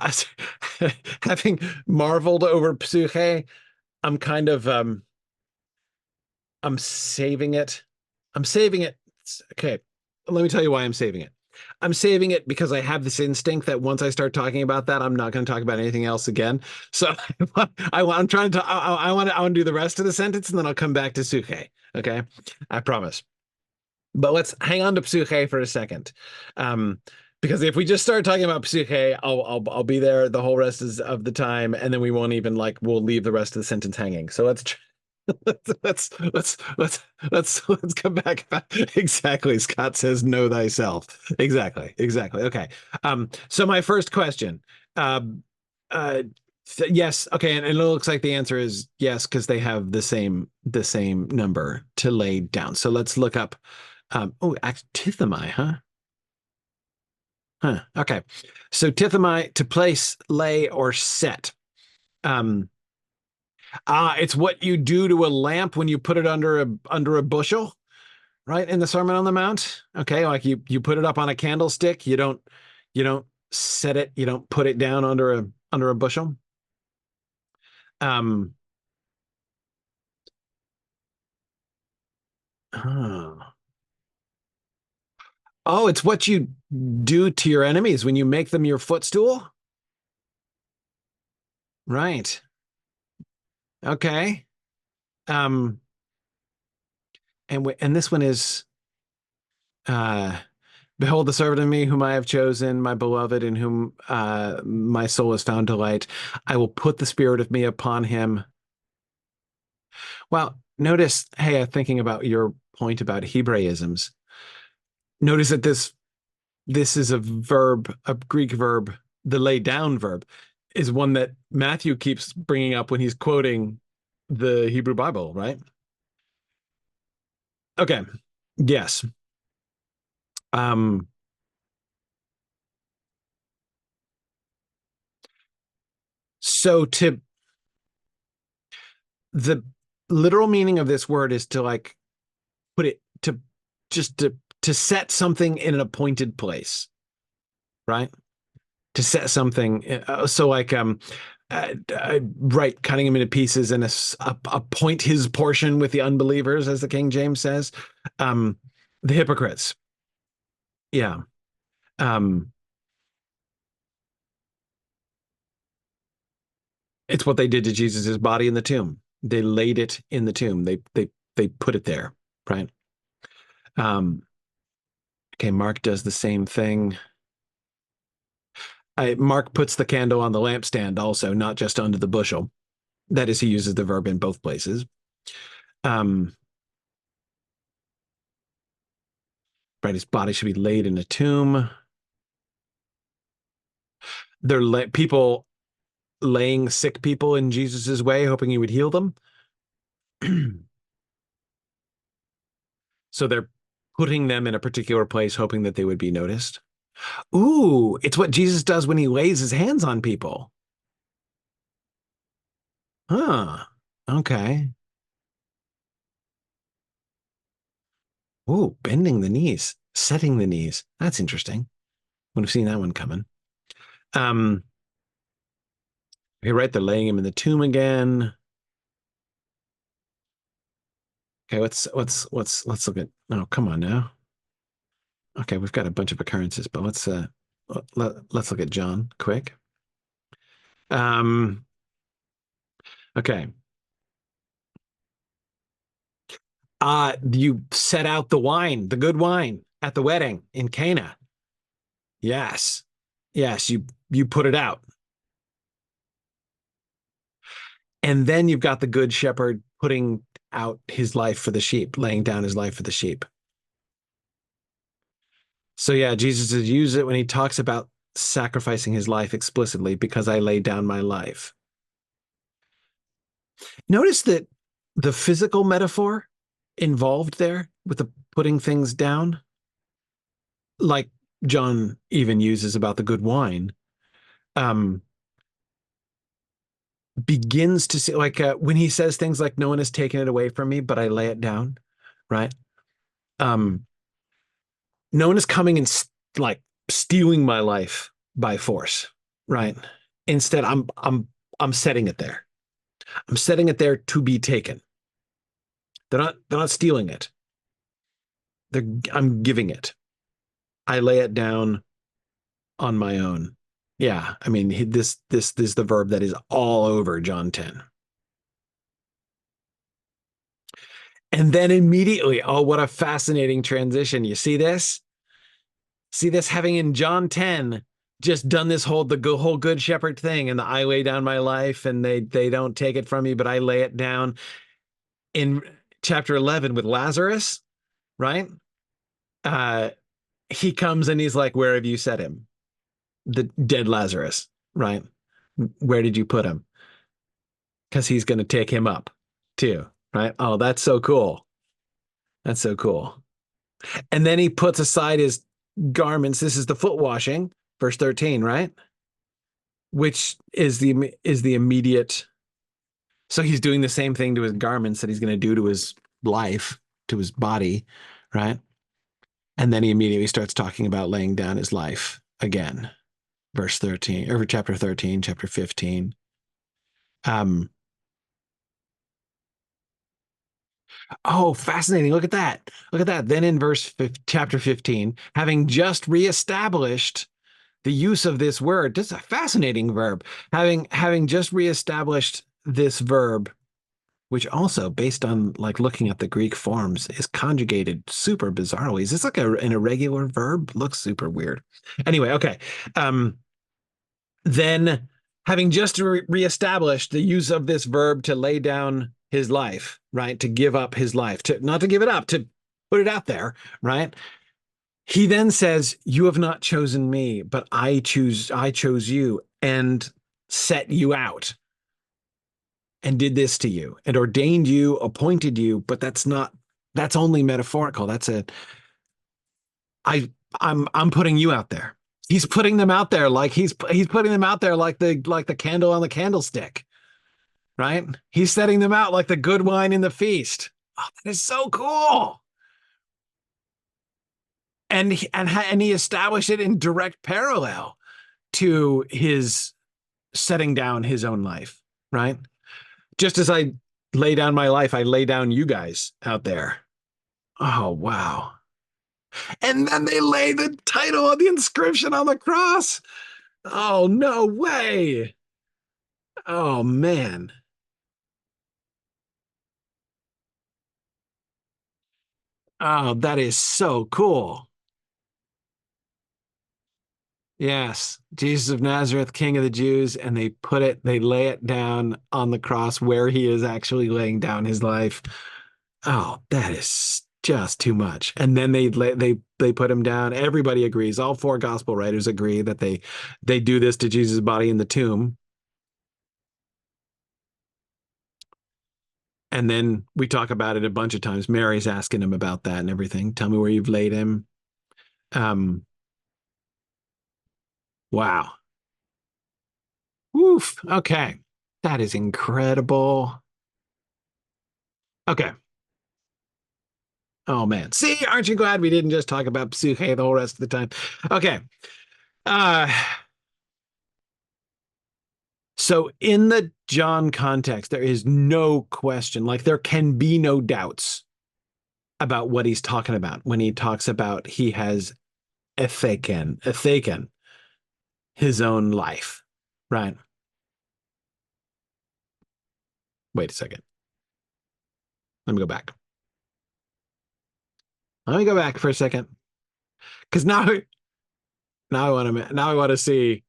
Speaker 1: having marveled over psyche. I'm kind of I'm saving it. I'm saving it. Okay. Let me tell you why I'm saving it. I'm saving it because I have this instinct that once I start talking about that, I'm not going to talk about anything else again. So I'm trying to, I want to do the rest of the sentence and then I'll come back to Suke. Okay. I promise. But let's hang on to Psyche for a second. Because if we just start talking about Psyche, I'll be there the whole rest of the time, and then we won't even we'll leave the rest of the sentence hanging. So Let's come back. Exactly. Scott says, know thyself. Exactly. Exactly. Okay. So my first question, um, uh, yes. Okay. And it looks like the answer is yes, because they have the same number to lay down. So let's look up, tithemi, huh? Huh. Okay. So tithemi, to place, lay, or set. Um, it's what you do to a lamp when you put it under a bushel, right? In the Sermon on the Mount. Okay, like you put it up on a candlestick. You don't set it. You don't put it down under a bushel. Um. Oh. Oh, it's what you do to your enemies when you make them your footstool. Right. Okay. Um. And this one is uh behold the servant of me whom I have chosen, my beloved, in whom my soul has found delight. I will put the spirit of me upon him. Well, notice, hey, thinking about your point about Hebraisms, notice that this is a verb, a Greek verb, the lay down verb, is one that Matthew keeps bringing up when he's quoting the Hebrew Bible, right? Okay. Yes. Um, so to the literal meaning of this word is to like put it to just to set something in an appointed place, right? To set something. So like right, cutting him into pieces and appoint his portion with the unbelievers, as the King James says. Um, the hypocrites. Yeah. Um, it's what they did to Jesus's body in the tomb. They laid it in the tomb. They put it there, right? Um, okay, Mark does the same thing. Mark puts the candle on the lampstand also, not just under the bushel. That is, he uses the verb in both places. Um, right, his body should be laid in a tomb. People laying sick people in Jesus's way, hoping he would heal them. So they're putting them in a particular place, hoping that they would be noticed. Ooh, it's what Jesus does when he lays his hands on people. Huh. Okay. Ooh, bending the knees, setting the knees. That's interesting. Would have seen that one coming. Um, okay, right. They're laying him in the tomb again. Okay, let's look at. Oh, come on now. Okay, we've got a bunch of occurrences, but let's look at John quick. Um, okay. You set out the wine, the good wine at the wedding in Cana. Yes. Yes, you put it out. And then you've got the good shepherd putting out his life for the sheep, laying down his life for the sheep. So yeah, Jesus has used it when he talks about sacrificing his life explicitly because I laid down my life. Notice that the physical metaphor involved there with the putting things down, like John even uses about the good wine, um, begins to see like when he says things like no one has taken it away from me, but I lay it down, right? Um, no one is coming and like stealing my life by force, right? Instead, I'm setting it there. I'm setting it there to be taken. They're not stealing it. I'm giving it. I lay it down on my own. Yeah, I mean this is the verb that is all over John 10. And then immediately, oh, what a fascinating transition. You see this? See this having in John 10 just done this whole good shepherd thing and the I lay down my life and they don't take it from me, but I lay it down. in chapter 11 with Lazarus, right? Uh, he comes and he's like, "Where have you set him? The dead Lazarus, right? Where did you put him? Because he's going to take him up too, right? Oh, that's so cool. That's so cool." And then he puts aside his garments. This is the foot washing, verse 13, right? Which is the immediate. So he's doing the same thing to his garments that he's going to do to his life, to his body, right? And then he immediately starts talking about laying down his life again. Verse 13, or chapter 13, chapter 15. Um, oh, fascinating. Look at that. Look at that. Then in chapter 15, having just reestablished the use of this word, this is a fascinating verb. Having just reestablished this verb, which also, based on like looking at the Greek forms, is conjugated super bizarrely. Is this like an irregular verb? Looks super weird. Anyway, okay. Then having just reestablished the use of this verb to lay down his life, right? To give up his life, to not to give it up, to put it out there, right? He then says, "You have not chosen me, but I chose you and set you out and did this to you and ordained you, appointed you, but that's only metaphorical. That's a I'm putting you out there." He's putting them out there like he's putting them out there like the candle on the candlestick, right? He's setting them out like the good wine in the feast. Oh, that is so cool. And he established it in direct parallel to his setting down his own life, right? Just as I lay down my life, I lay down you guys out there. Oh, wow. And then they lay the title of the inscription on the cross. Oh, no way. Oh, man. Oh, that is so cool. Yes, Jesus of Nazareth, King of the Jews, and they lay it down on the cross where he is actually laying down his life. Oh, that is just too much. And then they put him down. Everybody agrees. All four gospel writers agree that they do this to Jesus' body in the tomb. And then we talk about it a bunch of times. Mary's asking him about that and everything. Tell me where you've laid him. Um, wow. Woof. Okay. That is incredible. Okay. Oh man. See, aren't you glad we didn't just talk about Psyche the whole rest of the time? Okay. Uh so in the John context, there is no question, like there can be no doubts about what he's talking about when he talks about he has ethaken, his own life. Right. Wait a second. Let me go back. Let me go back for a second. Because now I want to see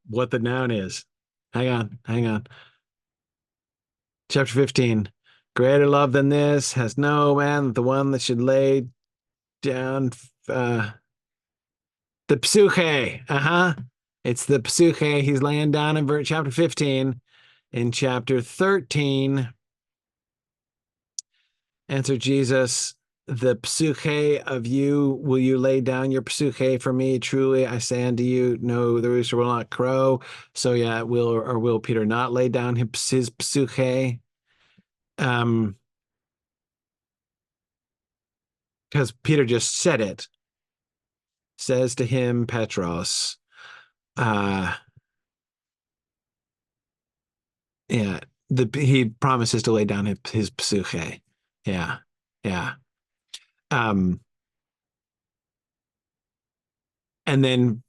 Speaker 1: what the noun is. Hang on. Chapter 15. Greater love than this has no man, the one that should lay down the psyche. Uh-huh. It's the psyche he's laying down in chapter 15. In chapter 13, answered Jesus, the psyche of you, will you lay down your psyche for me? Truly, I say unto you, no, the rooster will not crow. So yeah, will Peter not lay down his psyche? Because Peter just said it. Says to him, Petros, uh, yeah, he promises to lay down his psyche. Yeah, yeah. Um, and then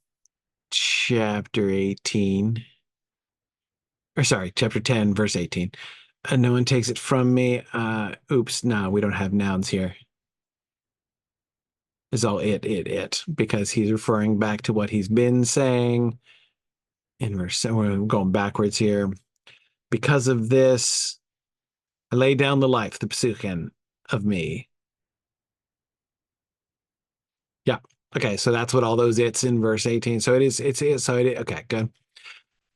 Speaker 1: chapter 18, or sorry, chapter 10, verse 18. And no one takes it from me. Oops, no, we don't have nouns here. It's all it, because he's referring back to what he's been saying in verse. We're going backwards here. Because of this, I lay down the life, the psuchen of me. Yeah. Okay. So that's what all those it's in verse 18. So okay, good.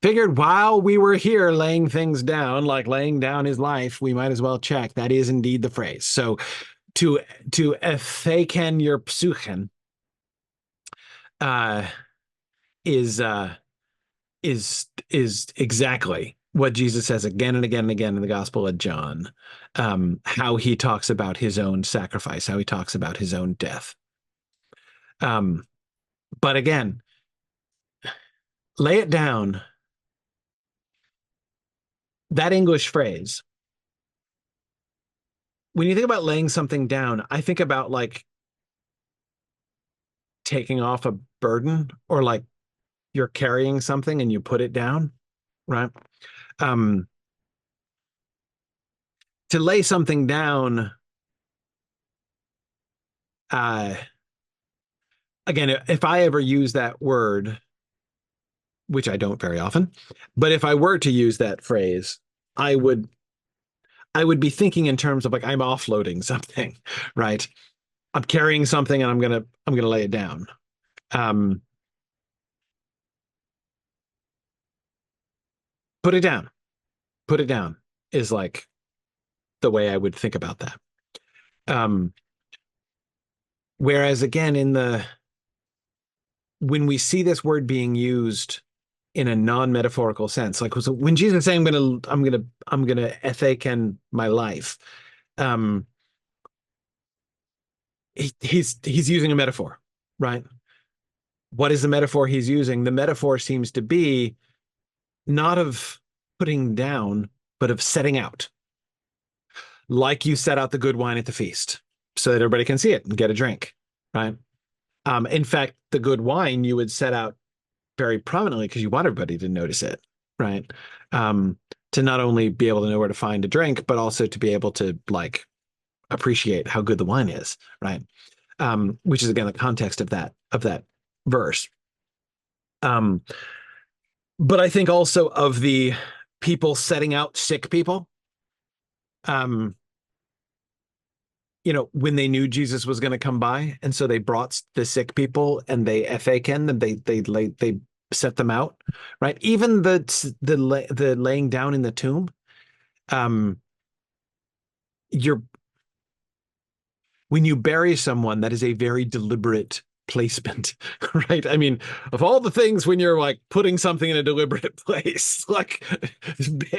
Speaker 1: Figured while we were here laying things down, like laying down his life, we might as well check. That is indeed the phrase. So to etheken your psuchen uh is uh is exactly what Jesus says again and again and again in the Gospel of John. How he talks about his own sacrifice, how he talks about his own death. But again, lay it down. That English phrase, when you think about laying something down, I think about like taking off a burden, or like you're carrying something and you put it down, right? Um, to lay something down, uh, again, if I ever use that word, which I don't very often, but if I were to use that phrase, I would be thinking in terms of like I'm offloading something, right? I'm carrying something and I'm gonna lay it down. Um, put it down. Put it down is like the way I would think about that. Um, whereas again, when we see this word being used in a non-metaphorical sense, like so when Jesus is saying I'm gonna etheken my life, um, he's using a metaphor, right? What is the metaphor he's using? The metaphor seems to be not of putting down, but of setting out, like you set out the good wine at the feast, so that everybody can see it and get a drink, right? In fact, the good wine you would set out very prominently because you want everybody to notice it, right? Um, to not only be able to know where to find a drink, but also to be able to like appreciate how good the wine is, right? Which is again the context of that verse. Um, but I think also of the people setting out sick people. Um, when they knew Jesus was going to come by, and so they brought the sick people and they etheken them, they set them out, right? Even the laying down in the tomb, um, you're when you bury someone, that is a very deliberate placement, right? I mean, of all the things when you're like putting something in a deliberate place, like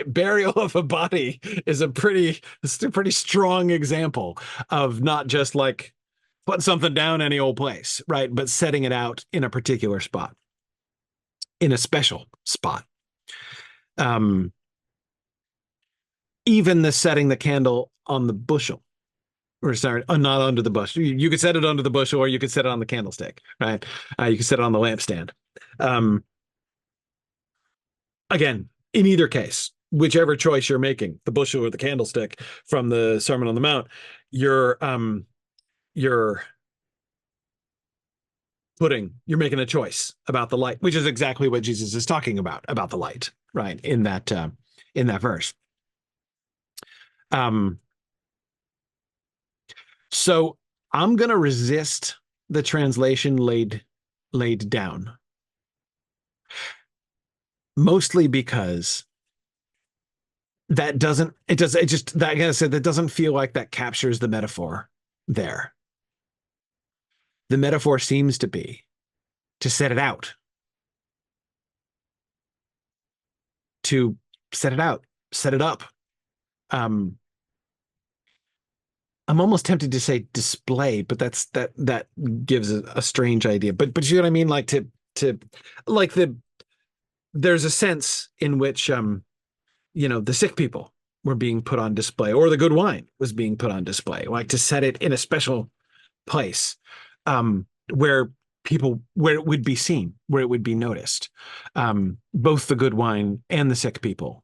Speaker 1: burial of a body is it's a pretty strong example of not just like putting something down any old place, right? But setting it out in a particular spot, in a special spot. Um, even the setting the candle on the bushel, or sorry, not under the bushel. You could set it under the bushel, or you could set it on the candlestick, right? You could set it on the lampstand. Um, again, in either case, whichever choice you're making, the bushel or the candlestick from the Sermon on the Mount, you're you're making a choice about the light, which is exactly what Jesus is talking about the light, right? In that verse. Um, so I'm gonna resist the translation laid down, mostly because that doesn't it does it just that like I said, that doesn't feel like that captures the metaphor there. The metaphor seems to be to set it out, to set it out, set it up. Um, I'm almost tempted to say display, but that gives a strange idea. But you know what I mean? Like to like there's a sense in which the sick people were being put on display, or the good wine was being put on display, like to set it in a special place, where it would be seen, where it would be noticed. Both the good wine and the sick people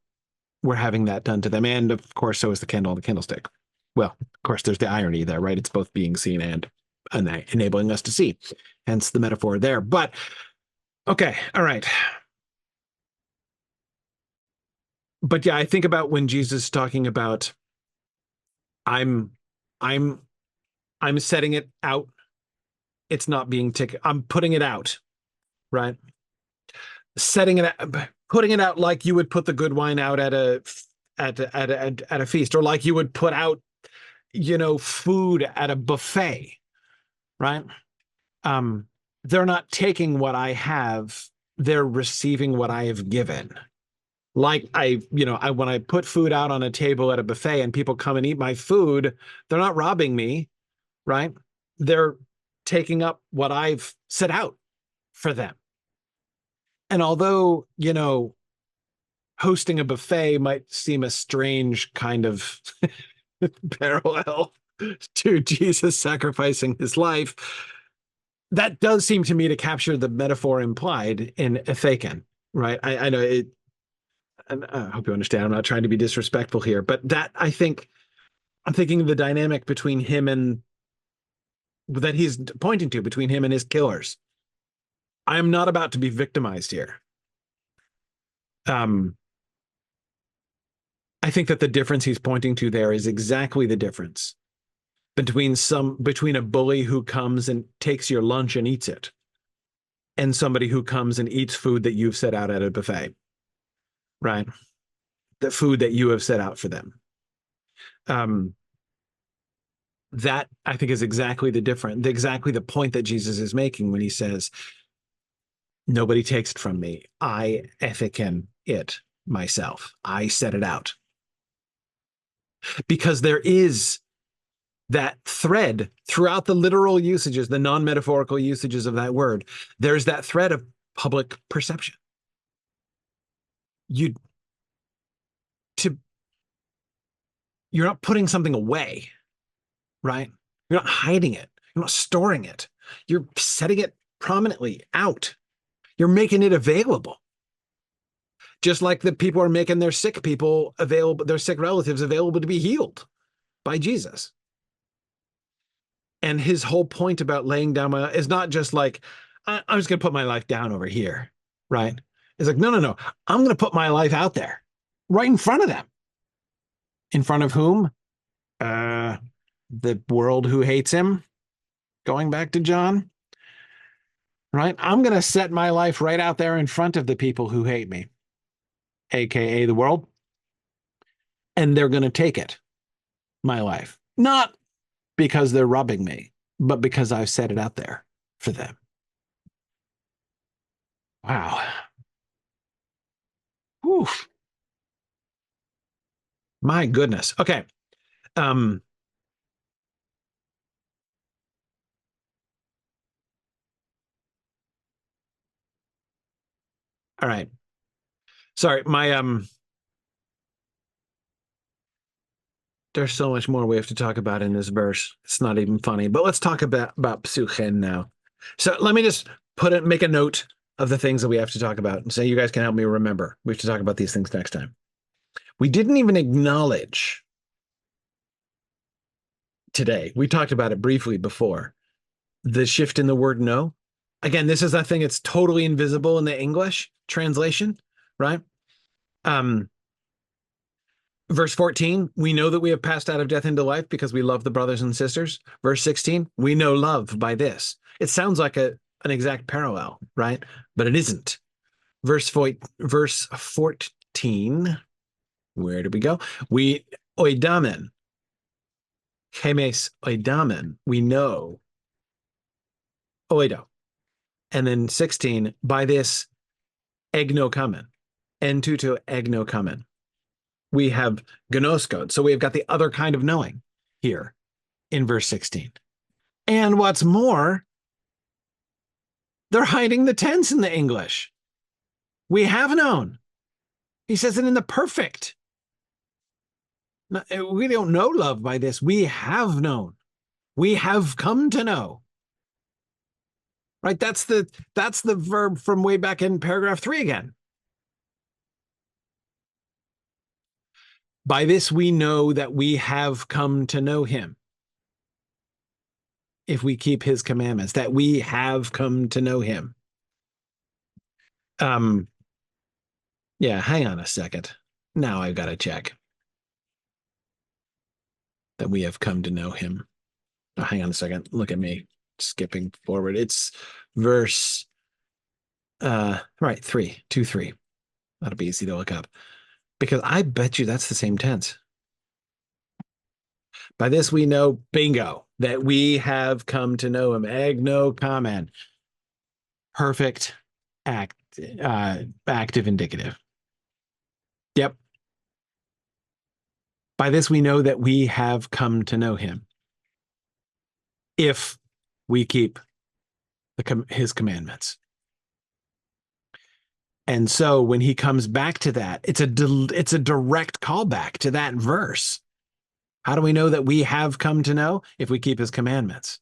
Speaker 1: were having that done to them. And of course, so is the candle and the candlestick. Well, of course, there's the irony there, right? It's both being seen and enabling us to see, hence the metaphor there. But okay, all right. But yeah, I think about when Jesus is talking about I'm I'm I'm setting it out. It's not being taken. I'm putting it out, right? Setting it out, putting it out like you would put the good wine out at a feast, or like you would put out, food at a buffet, right? Um, they're not taking what I have, they're receiving what I have given. Like when I put food out on a table at a buffet and people come and eat my food, they're not robbing me, right? They're taking up what I've set out for them. And although, hosting a buffet might seem a strange kind of parallel to Jesus sacrificing his life, that does seem to me to capture the metaphor implied in Etheken, right? I know it. I hope you understand. I'm not trying to be disrespectful here, but that I'm thinking of the dynamic between him and that he's pointing to between him and his killers. I am not about to be victimized here. Um, I think that the difference he's pointing to there is exactly the difference between a bully who comes and takes your lunch and eats it, and somebody who comes and eats food that you've set out at a buffet, right? The food that you have set out for them. Um, that I think is exactly the point that Jesus is making when he says, "Nobody takes it from me. I ethican it myself. I set it out." Because there is that thread throughout the literal usages, the non-metaphorical usages of that word. There's that thread of public perception. You to you're not putting something away, right? You're not hiding it. You're not storing it. You're setting it prominently out. You're making it available. Just like the people are making their sick people available, their sick relatives available to be healed by Jesus. And his whole point about laying down my is not just like, I'm just going to put my life down over here, right? It's like, no, no, no. I'm going to put my life out there right in front of them. In front of whom? Uh, the world who hates him, going back to John, right? I'm going to set my life right out there in front of the people who hate me, AKA the world, and they're going to take it, my life. Not because they're robbing me, but because I've set it out there for them. Wow. Whew. My goodness. Okay. Um, all right. Sorry, there's so much more we have to talk about in this verse. It's not even funny. But let's talk about Psuchen now. So let me just make a note of the things that we have to talk about, and so you guys can help me remember. We have to talk about these things next time. We didn't even acknowledge today. We talked about it briefly before. The shift in the word no. Again, this is a thing that's totally invisible in the English translation, right? Um, Verse 14, we know that we have passed out of death into life because we love the brothers and sisters. Verse 16, we know love by this. It sounds like an exact parallel, right? But it isn't. Verse 14, where did we go? We oidamen, chemes oidamen, we know, oido. And then 16, by this egnokamen, entuto egnokamen. We have gnoskod. So we've got the other kind of knowing here in verse 16. And what's more, they're hiding the tense in the English. We have known. He says it in the perfect. We don't know love by this. We have known. We have come to know. Right? That's the verb from way back in paragraph 3 again. By this we know that we have come to know him. If we keep his commandments, that we have come to know him. Yeah, hang on a second. Now I've got to check. that we have come to know him. Oh, hang on a second. Look at me skipping forward. It's verse right, 3, 2, 3. That'll be easy to look up. Because I bet you that's the same tense. By this we know, bingo, that we have come to know him. Egno comment. Perfect active indicative. Yep. By this we know that we have come to know him if we keep his commandments. And so when he comes back to that, it's a direct callback to that verse. How do we know that we have come to know? If we keep his commandments.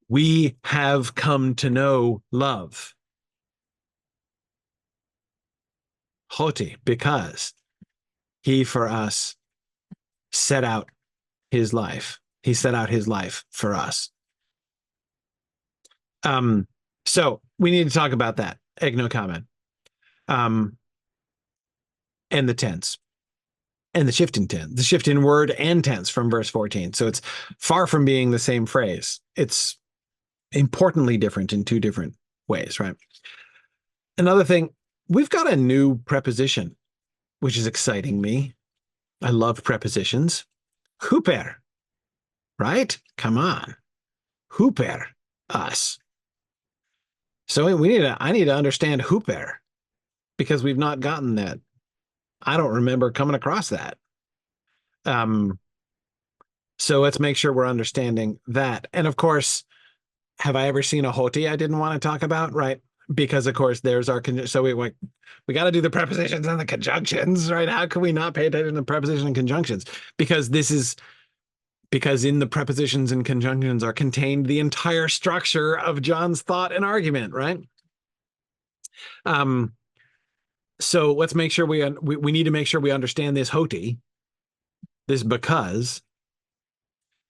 Speaker 1: We have come to know love. Hoti, because he for us set out his life. He set out his life for us. So we need to talk about that. Egno comment. And the tense. And the shift in tense, the shift in word and tense from verse 14. So it's far from being the same phrase. It's importantly different in two different ways, right? Another thing, we've got a new preposition, which is exciting me. I love prepositions. Huper, right? Come on. Huper, us. So I need to understand huper because we've not gotten that. I don't remember coming across that. So let's make sure we're understanding that. And of course, have I ever seen a hoti I didn't want to talk about? Right. Because of course there's our, so we got to do the prepositions and the conjunctions, right? How can we not pay attention to preposition and conjunctions? Because in the prepositions and conjunctions are contained the entire structure of John's thought and argument, right? So let's make sure we need to make sure we understand this hoti, this because,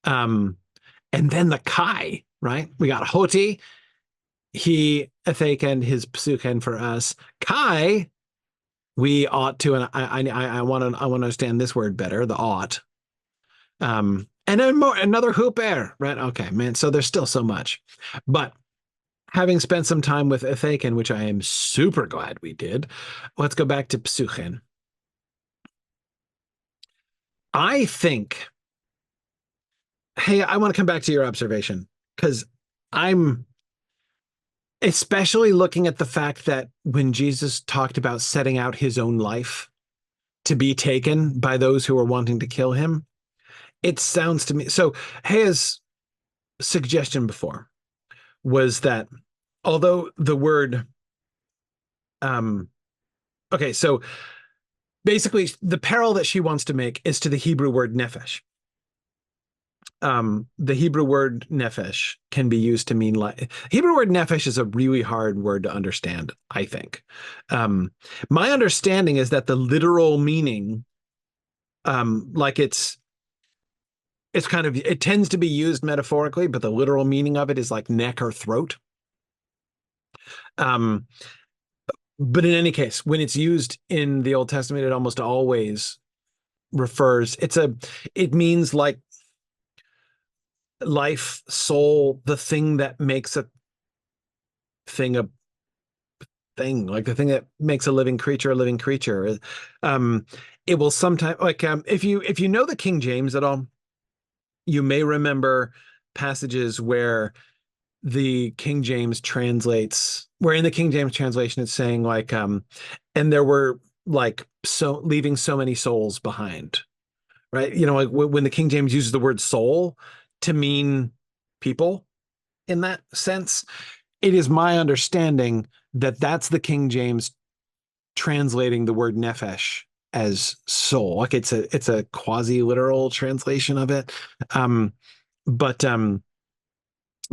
Speaker 1: and then the kai, right? We got hoti, he etheken, his psuken for us. Kai, we ought to, and I want to understand this word better, the ought. And then another hooper, right? Okay, man. So there's still so much, but having spent some time with etheken, which I am super glad we did, let's go back to psuchen. I think, hey, I want to come back to your observation because I'm especially looking at the fact that when Jesus talked about setting out his own life to be taken by those who are wanting to kill him, it sounds to me. So his suggestion before was that although the word, okay, so basically the parallel that she wants to make is to the Hebrew word nefesh. The Hebrew word nefesh can be used to mean like Hebrew word nefesh is a really hard word to understand, I think. My understanding is that the literal meaning, like it's kind of, it tends to be used metaphorically, but the literal meaning of it is like neck or throat. But in any case, when it's used in the Old Testament, it almost always refers, it means like life, soul, the thing that makes a thing a thing, like the thing that makes a living creature a living creature. It will sometimes, like, if you know the King James at all, you may remember passages where the King James translates, where in the King James translation it's saying like, and there were like so leaving so many souls behind, right? You know, like when the King James uses the word soul to mean people in that sense, it is my understanding that that's the King James translating the word nefesh as soul. Like it's a quasi literal translation of it. But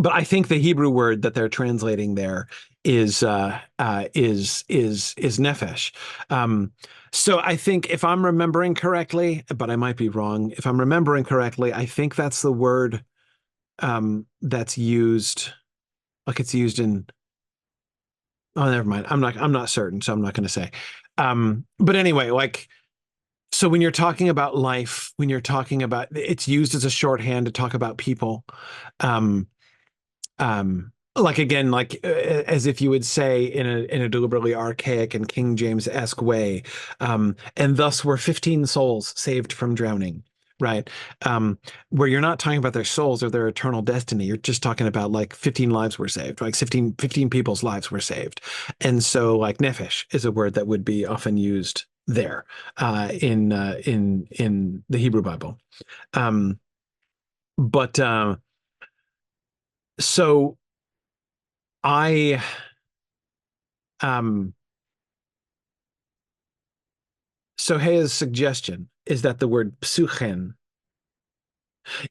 Speaker 1: I think the Hebrew word that they're translating there is nefesh. So I think if I'm remembering correctly, but I might be wrong, if I'm remembering correctly, I think that's the word that's used, like it's used in, oh, never mind. I'm not certain, so I'm not going to say. But anyway, like So when you're talking about life, when you're talking about, it's used as a shorthand to talk about people. Um, like again, like as if you would say in a deliberately archaic and King James-esque way, and thus were 15 souls saved from drowning, right? Where you're not talking about their souls or their eternal destiny. You're just talking about like 15 lives were saved, like 15 people's lives were saved. And so like nephesh is a word that would be often used there in the Hebrew Bible. Um, but so I um so Hea's suggestion is that the word psuchen,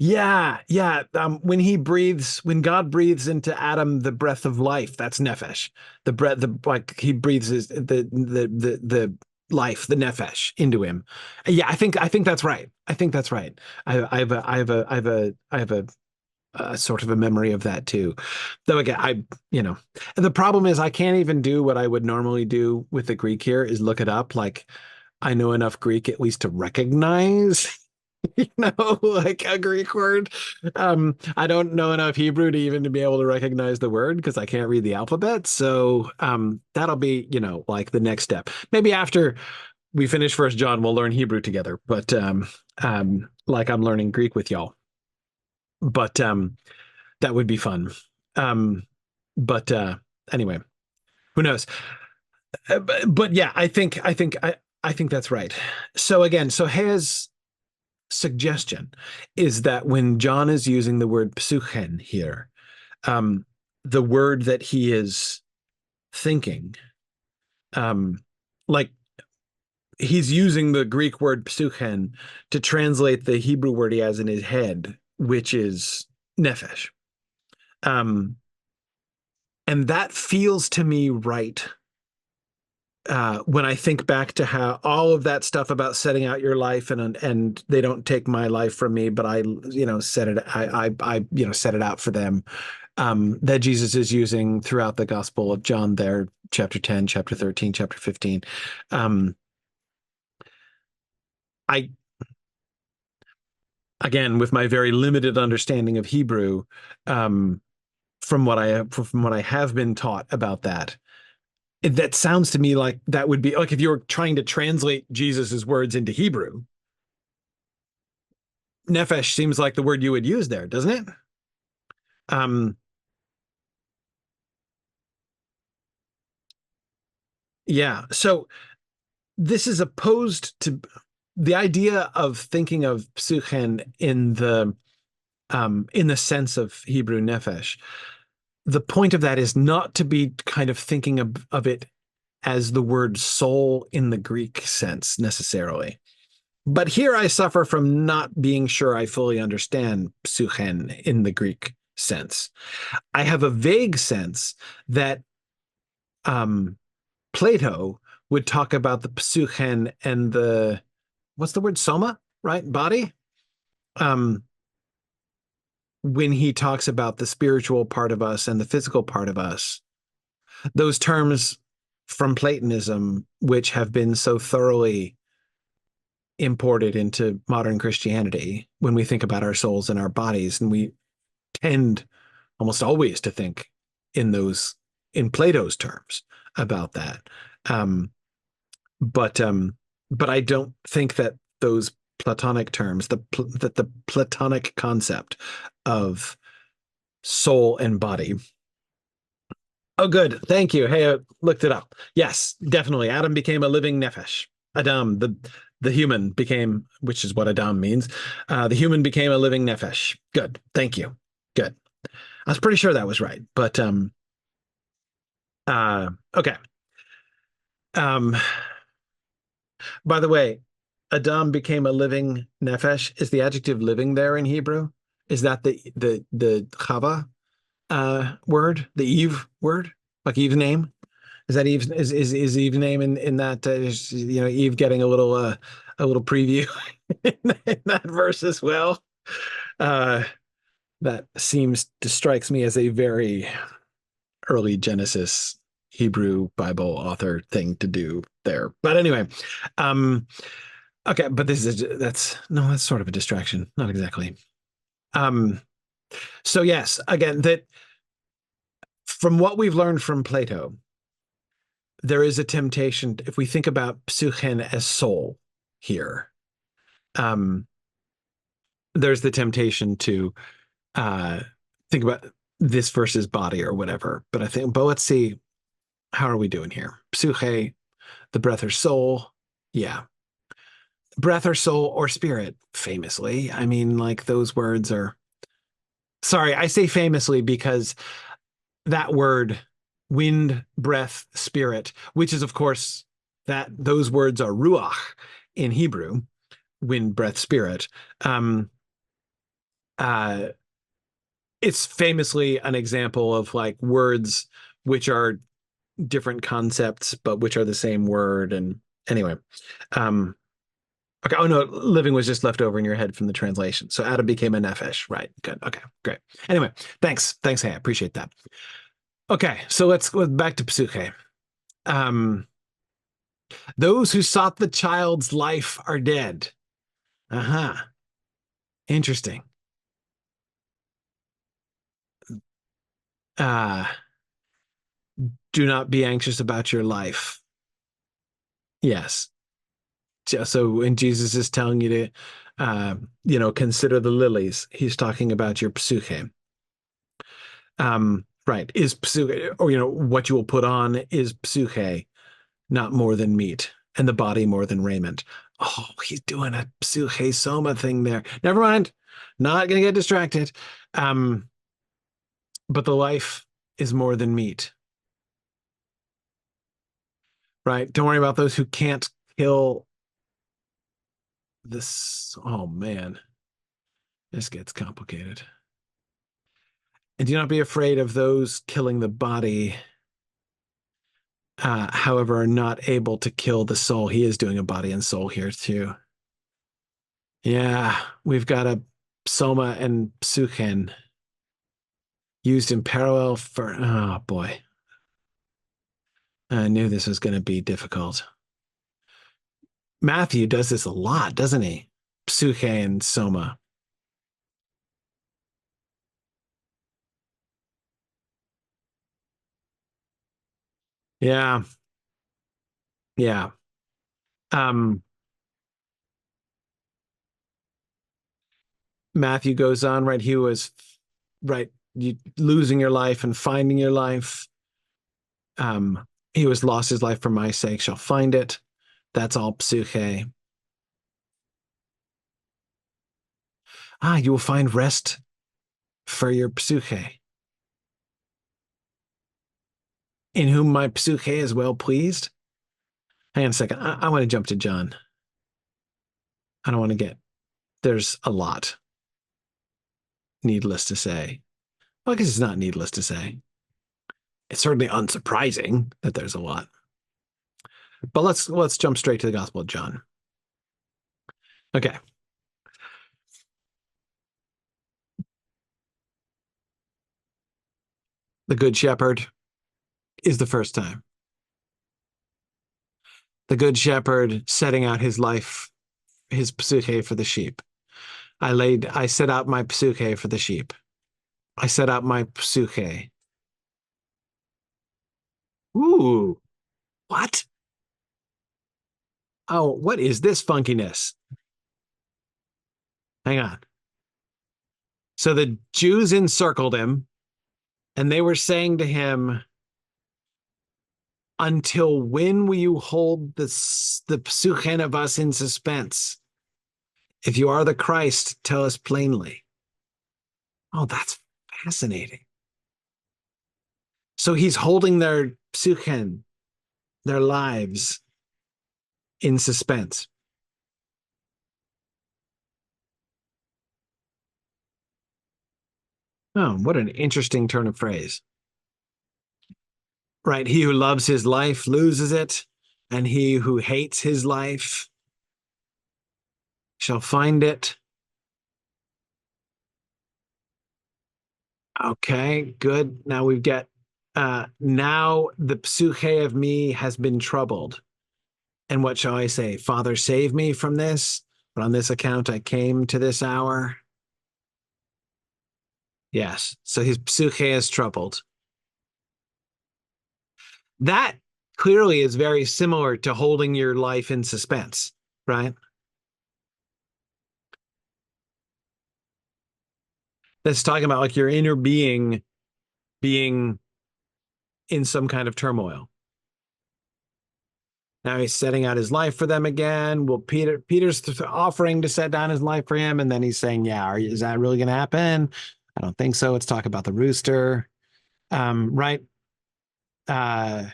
Speaker 1: yeah, yeah, when God breathes into Adam the breath of life, that's nephesh. The breath, the like he breathes the life, the nephesh into him. Yeah, I think that's right. I think that's right. I have a sort of a memory of that too. Though again, the problem is I can't even do what I would normally do with the Greek here is look it up. Like I know enough Greek at least to recognize, like a Greek word. I don't know enough Hebrew to even to be able to recognize the word because I can't read the alphabet. So that'll be, like the next step. Maybe after we finish First John, we'll learn Hebrew together. But like I'm learning Greek with y'all. But that would be fun. Um, but anyway, who knows? But yeah, I think that's right. So again, so Hea's suggestion is that when John is using the word psuchen here, um, the word that he is thinking, um, like he's using the Greek word psuchen to translate the Hebrew word he has in his head, which is nephesh. Um, and that feels to me right when I think back to how all of that stuff about setting out your life and they don't take my life from me, but I set it set it out for them. That Jesus is using throughout the Gospel of John there, chapter 10, chapter 13, chapter 15. Um, I again with my very limited understanding of Hebrew, um, from what I have been taught about that. That sounds to me like that would be like if you were trying to translate Jesus's words into Hebrew, nephesh seems like the word you would use there, doesn't it? Um, yeah. So this is opposed to the idea of thinking of psuchen in the sense of Hebrew nephesh. The point of that is not to be kind of thinking of it as the word soul in the Greek sense necessarily. But here I suffer from not being sure I fully understand psuchen in the Greek sense. I have a vague sense that um, Plato would talk about the psuchen and the what's the word soma, right? Body. Um, when he talks about the spiritual part of us and the physical part of us, those terms from Platonism, which have been so thoroughly imported into modern Christianity, when we think about our souls and our bodies, and we tend almost always to think in those in Plato's terms about that. Um, but I don't think that those Platonic terms, that the Platonic concept of soul and body. Oh, good. Thank you. Hey, I looked it up. Yes, definitely. Adam became a living nephesh. Adam, the human became, which is what Adam means. The human became a living nephesh. Good. Thank you. Good. I was pretty sure that was right, but okay. Um, by the way, Adam became a living nephesh. Is the adjective living there in Hebrew? Is that the Chava word, the Eve word, like Eve's name? Is that Eve's name in that Eve getting a little preview in that verse as well? Uh, that seems to strikes me as a very early Genesis Hebrew Bible author thing to do there. But anyway, um, Okay, but that's no, that's sort of a distraction. Not exactly. Um, so yes, again, that from what we've learned from Plato, there is a temptation if we think about psychen as soul here. Um, there's the temptation to uh think about this versus body or whatever. But let's see, how are we doing here? Psyche, the breath or soul. Yeah. Breath or soul or spirit, famously. I mean, like those words are, sorry, I say famously because that word, wind, breath, spirit, which is, of course, that those words are ruach in Hebrew, wind, breath, spirit. Um, uh, it's famously an example of like words which are different concepts, but which are the same word. And anyway, um, okay. Oh no, living was just left over in your head from the translation. So Adam became a nefesh. Right. Good. Okay. Great. Anyway, thanks. Thanks. Hey, I appreciate that. Okay. So let's go back to Psuche. Um, those who sought the child's life are dead. Uh-huh. Interesting. Uh, do not be anxious about your life. Yes. So when Jesus is telling you to, consider the lilies, he's talking about your Psuche. Right. Is Psuche, or, what you will put on is Psuche, not more than meat, and the body more than raiment. Oh, he's doing a Psuche Soma thing there. Never mind. Not going to get distracted. Um, but the life is more than meat, right? Don't worry about those who can't kill this. Oh, man. This gets complicated. And do not be afraid of those killing the body, however, are not able to kill the soul. He is doing a body and soul here too. Yeah, we've got a soma and psuchen used in parallel for, oh boy. I knew this was going to be difficult. Matthew does this a lot, doesn't he? Psuche and soma. Yeah, yeah. Um, Matthew goes on, right? He was right, you losing your life and finding your life. He who has lost his life for my sake shall find it. That's all Psuche. Ah, you will find rest for your Psuche, in whom my Psuche is well pleased. Hang on a second. I want to jump to John. I don't want to get, there's a lot, needless to say. Well, I guess it's not needless to say. It's certainly unsurprising that there's a lot. But let's jump straight to the Gospel of John. Okay. The Good Shepherd is the first time. The Good Shepherd setting out his life, his Psuche for the sheep. I set out my Psuche for the sheep. I set out my Psuche. Ooh, what? Oh, what is this funkiness? Hang on. So the Jews encircled him and they were saying to him, until when will you hold the Psuchen of us in suspense? If you are the Christ, tell us plainly. Oh, that's fascinating. So he's holding their Psuchen, their lives, in suspense. Oh, what an interesting turn of phrase. Right. He who loves his life loses it, and he who hates his life shall find it. Okay, good. Now we've got now the psuche of me has been troubled.
Speaker 2: And what shall I say? Father, save me from this, but on this account I came to this hour. Yes. So his psyche is troubled. That clearly is very similar to holding your life in suspense, right? That's talking about like your inner being in some kind of turmoil. Now he's setting out his life for them again. Well, Peter's offering to set down his life for him, and then he's saying, "Yeah, is that really going to happen? I don't think so." Let's talk about the rooster, right? Uh,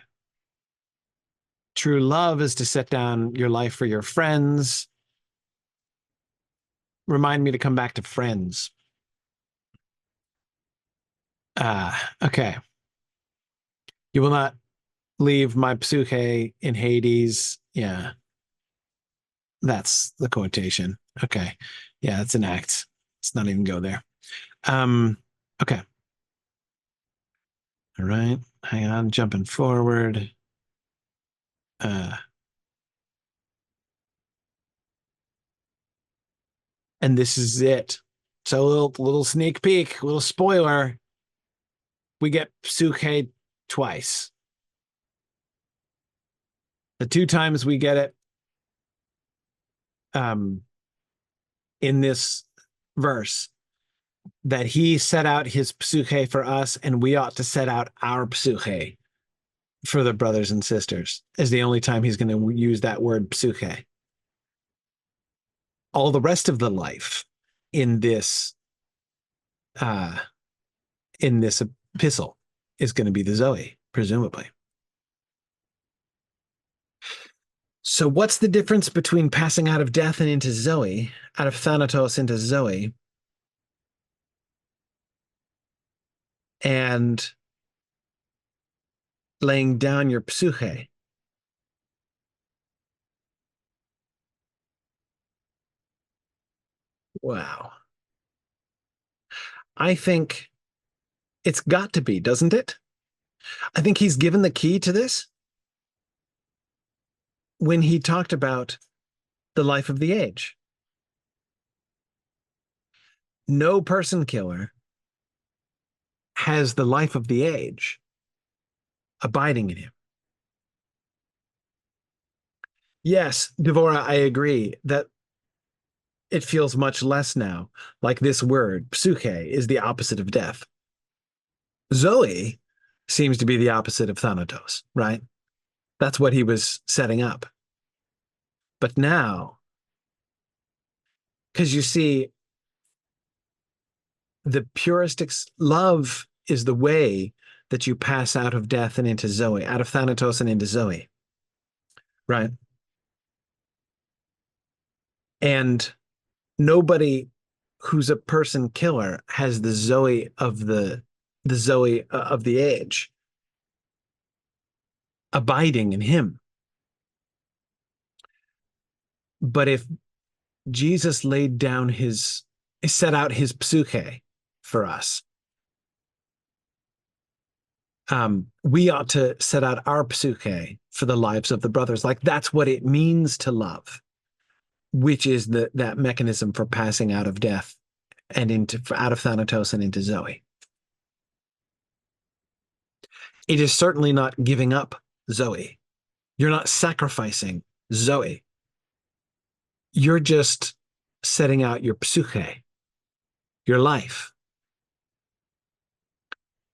Speaker 2: True love is to set down your life for your friends. Remind me to come back to friends. Okay. You will not leave my psyche in Hades. Yeah, that's the quotation. Okay. Yeah, it's an act. Let's not even go there. Um, okay. All right. Hang on, jumping forward. Uh, and this is it. So a little sneak peek, little spoiler. We get Suke twice. The two times we get it um in this verse that he set out his psyche for us, and we ought to set out our psyche for the brothers and sisters, is the only time he's going to use that word psyche. All the rest of the life in this uh in this epistle is going to be the Zoe, presumably. So what's the difference between passing out of death and into Zoe, out of Thanatos into Zoe, and laying down your psyche? Wow. I think it's got to be, doesn't it? I think he's given the key to this when he talked about the life of the age. No person killer has the life of the age abiding in him. Yes, Devora, I agree that it feels much less now like this word, psyche, is the opposite of death. Zoe seems to be the opposite of Thanatos, right? That's what he was setting up. But now, because you see, the puristics love is the way that you pass out of death and into Zoe, out of Thanatos and into Zoe, right? And nobody who's a person killer has the Zoe of the Zoe of the age abiding in him. But if Jesus laid down his set out his psyche for us, we ought to set out our psyche for the lives of the brothers. Like that's what it means to love, which is that mechanism for passing out of death and into out of Thanatos and into Zoe. It is certainly not giving up Zoe. You're not sacrificing Zoe. You're just setting out your psyche, your life,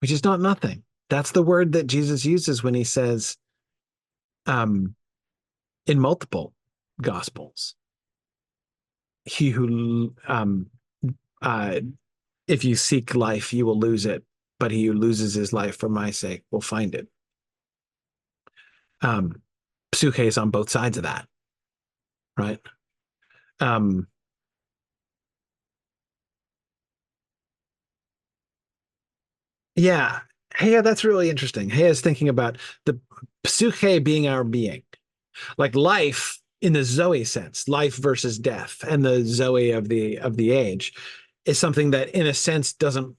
Speaker 2: which is not nothing. That's the word that Jesus uses when he says, um, in multiple gospels, he who, uh, if you seek life, you will lose it, but he who loses his life for my sake will find it. Psyche is on both sides of that, right? Um, yeah. Hey, that's really interesting. Hey, is thinking about the psyche being our being, like life in the Zoe sense, life versus death, and the Zoe of the age is something that, in a sense, doesn't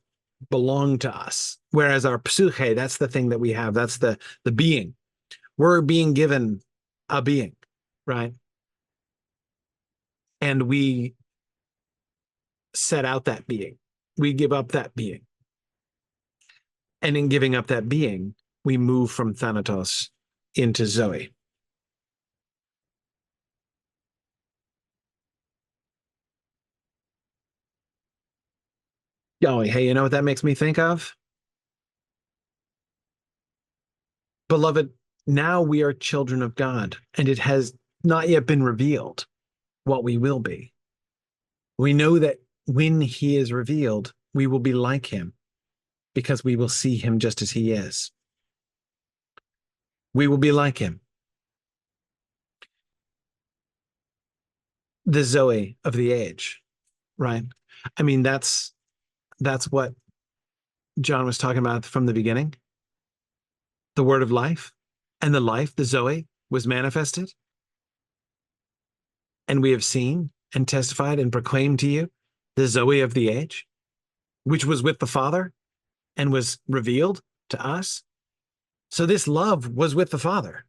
Speaker 2: belong to us. Whereas our psyche, that's the thing that we have. That's the being. We're being given a being. right? And we set out that being. We give up that being. And in giving up that being, we move from Thanatos into Zoe. Oh, hey, you know what that makes me think of? Beloved, now we are children of God, and it has not yet been revealed what we will be. We know that when he is revealed, we will be like him because we will see him just as he is. We will be like him. The Zoe of the age, right? I mean, that's what John was talking about from the beginning. The word of life and the life, the Zoe, was manifested. And we have seen and testified and proclaimed to you the Zoe of the age, which was with the Father and was revealed to us. So this love was with the Father,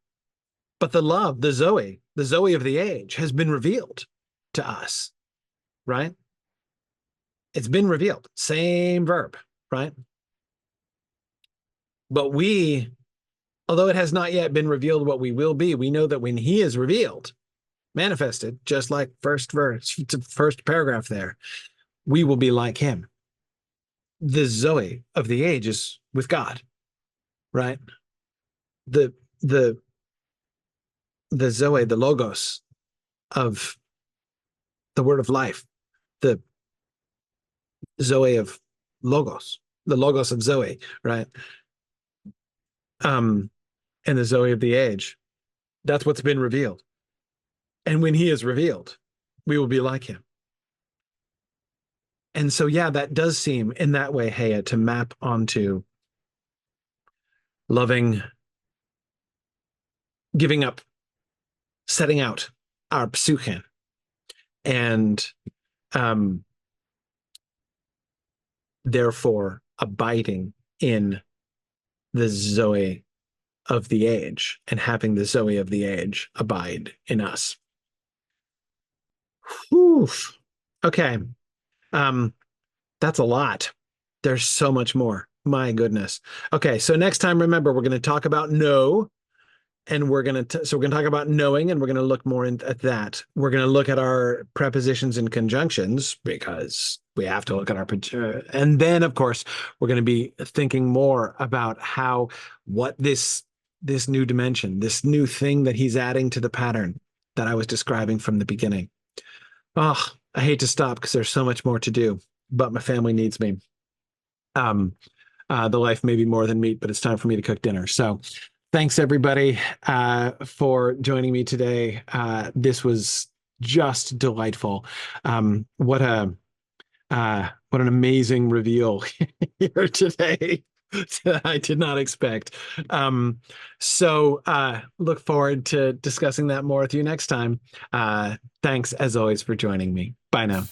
Speaker 2: but the love, the Zoe of the age, has been revealed to us, right? It's been revealed. Same verb, right? But we, although it has not yet been revealed what we will be, we know that when he is revealed, manifested, just like first verse, first paragraph there, we will be like him. The Zoe of the age is with God, right? The the the Zoe, the logos of the word of life, the Zoe of logos, the logos of Zoe, right? And the Zoe of the age. That's what's been revealed. And when he is revealed, we will be like him. And so, yeah, that does seem in that way, Heya, to map onto loving, giving up, setting out our psuchen, and therefore abiding in the Zoe of the age and having the Zoe of the age abide in us. Whew. Okay. That's a lot. There's so much more. My goodness. Okay, so next time, remember, we're going to talk about know, and we're going to talk about knowing, and we're going to look more at that. We're going to look at our prepositions and conjunctions because we have to look at our and then of course we're going to be thinking more about how what this new dimension, this new thing that he's adding to the pattern that I was describing from the beginning. Oh, I hate to stop because there's so much more to do, but my family needs me. The life may be more than meat, but it's time for me to cook dinner. So thanks everybody for joining me today. This was just delightful. What an amazing reveal here today that I did not expect. So look forward to discussing that more with you next time. Thanks as always for joining me. Bye now.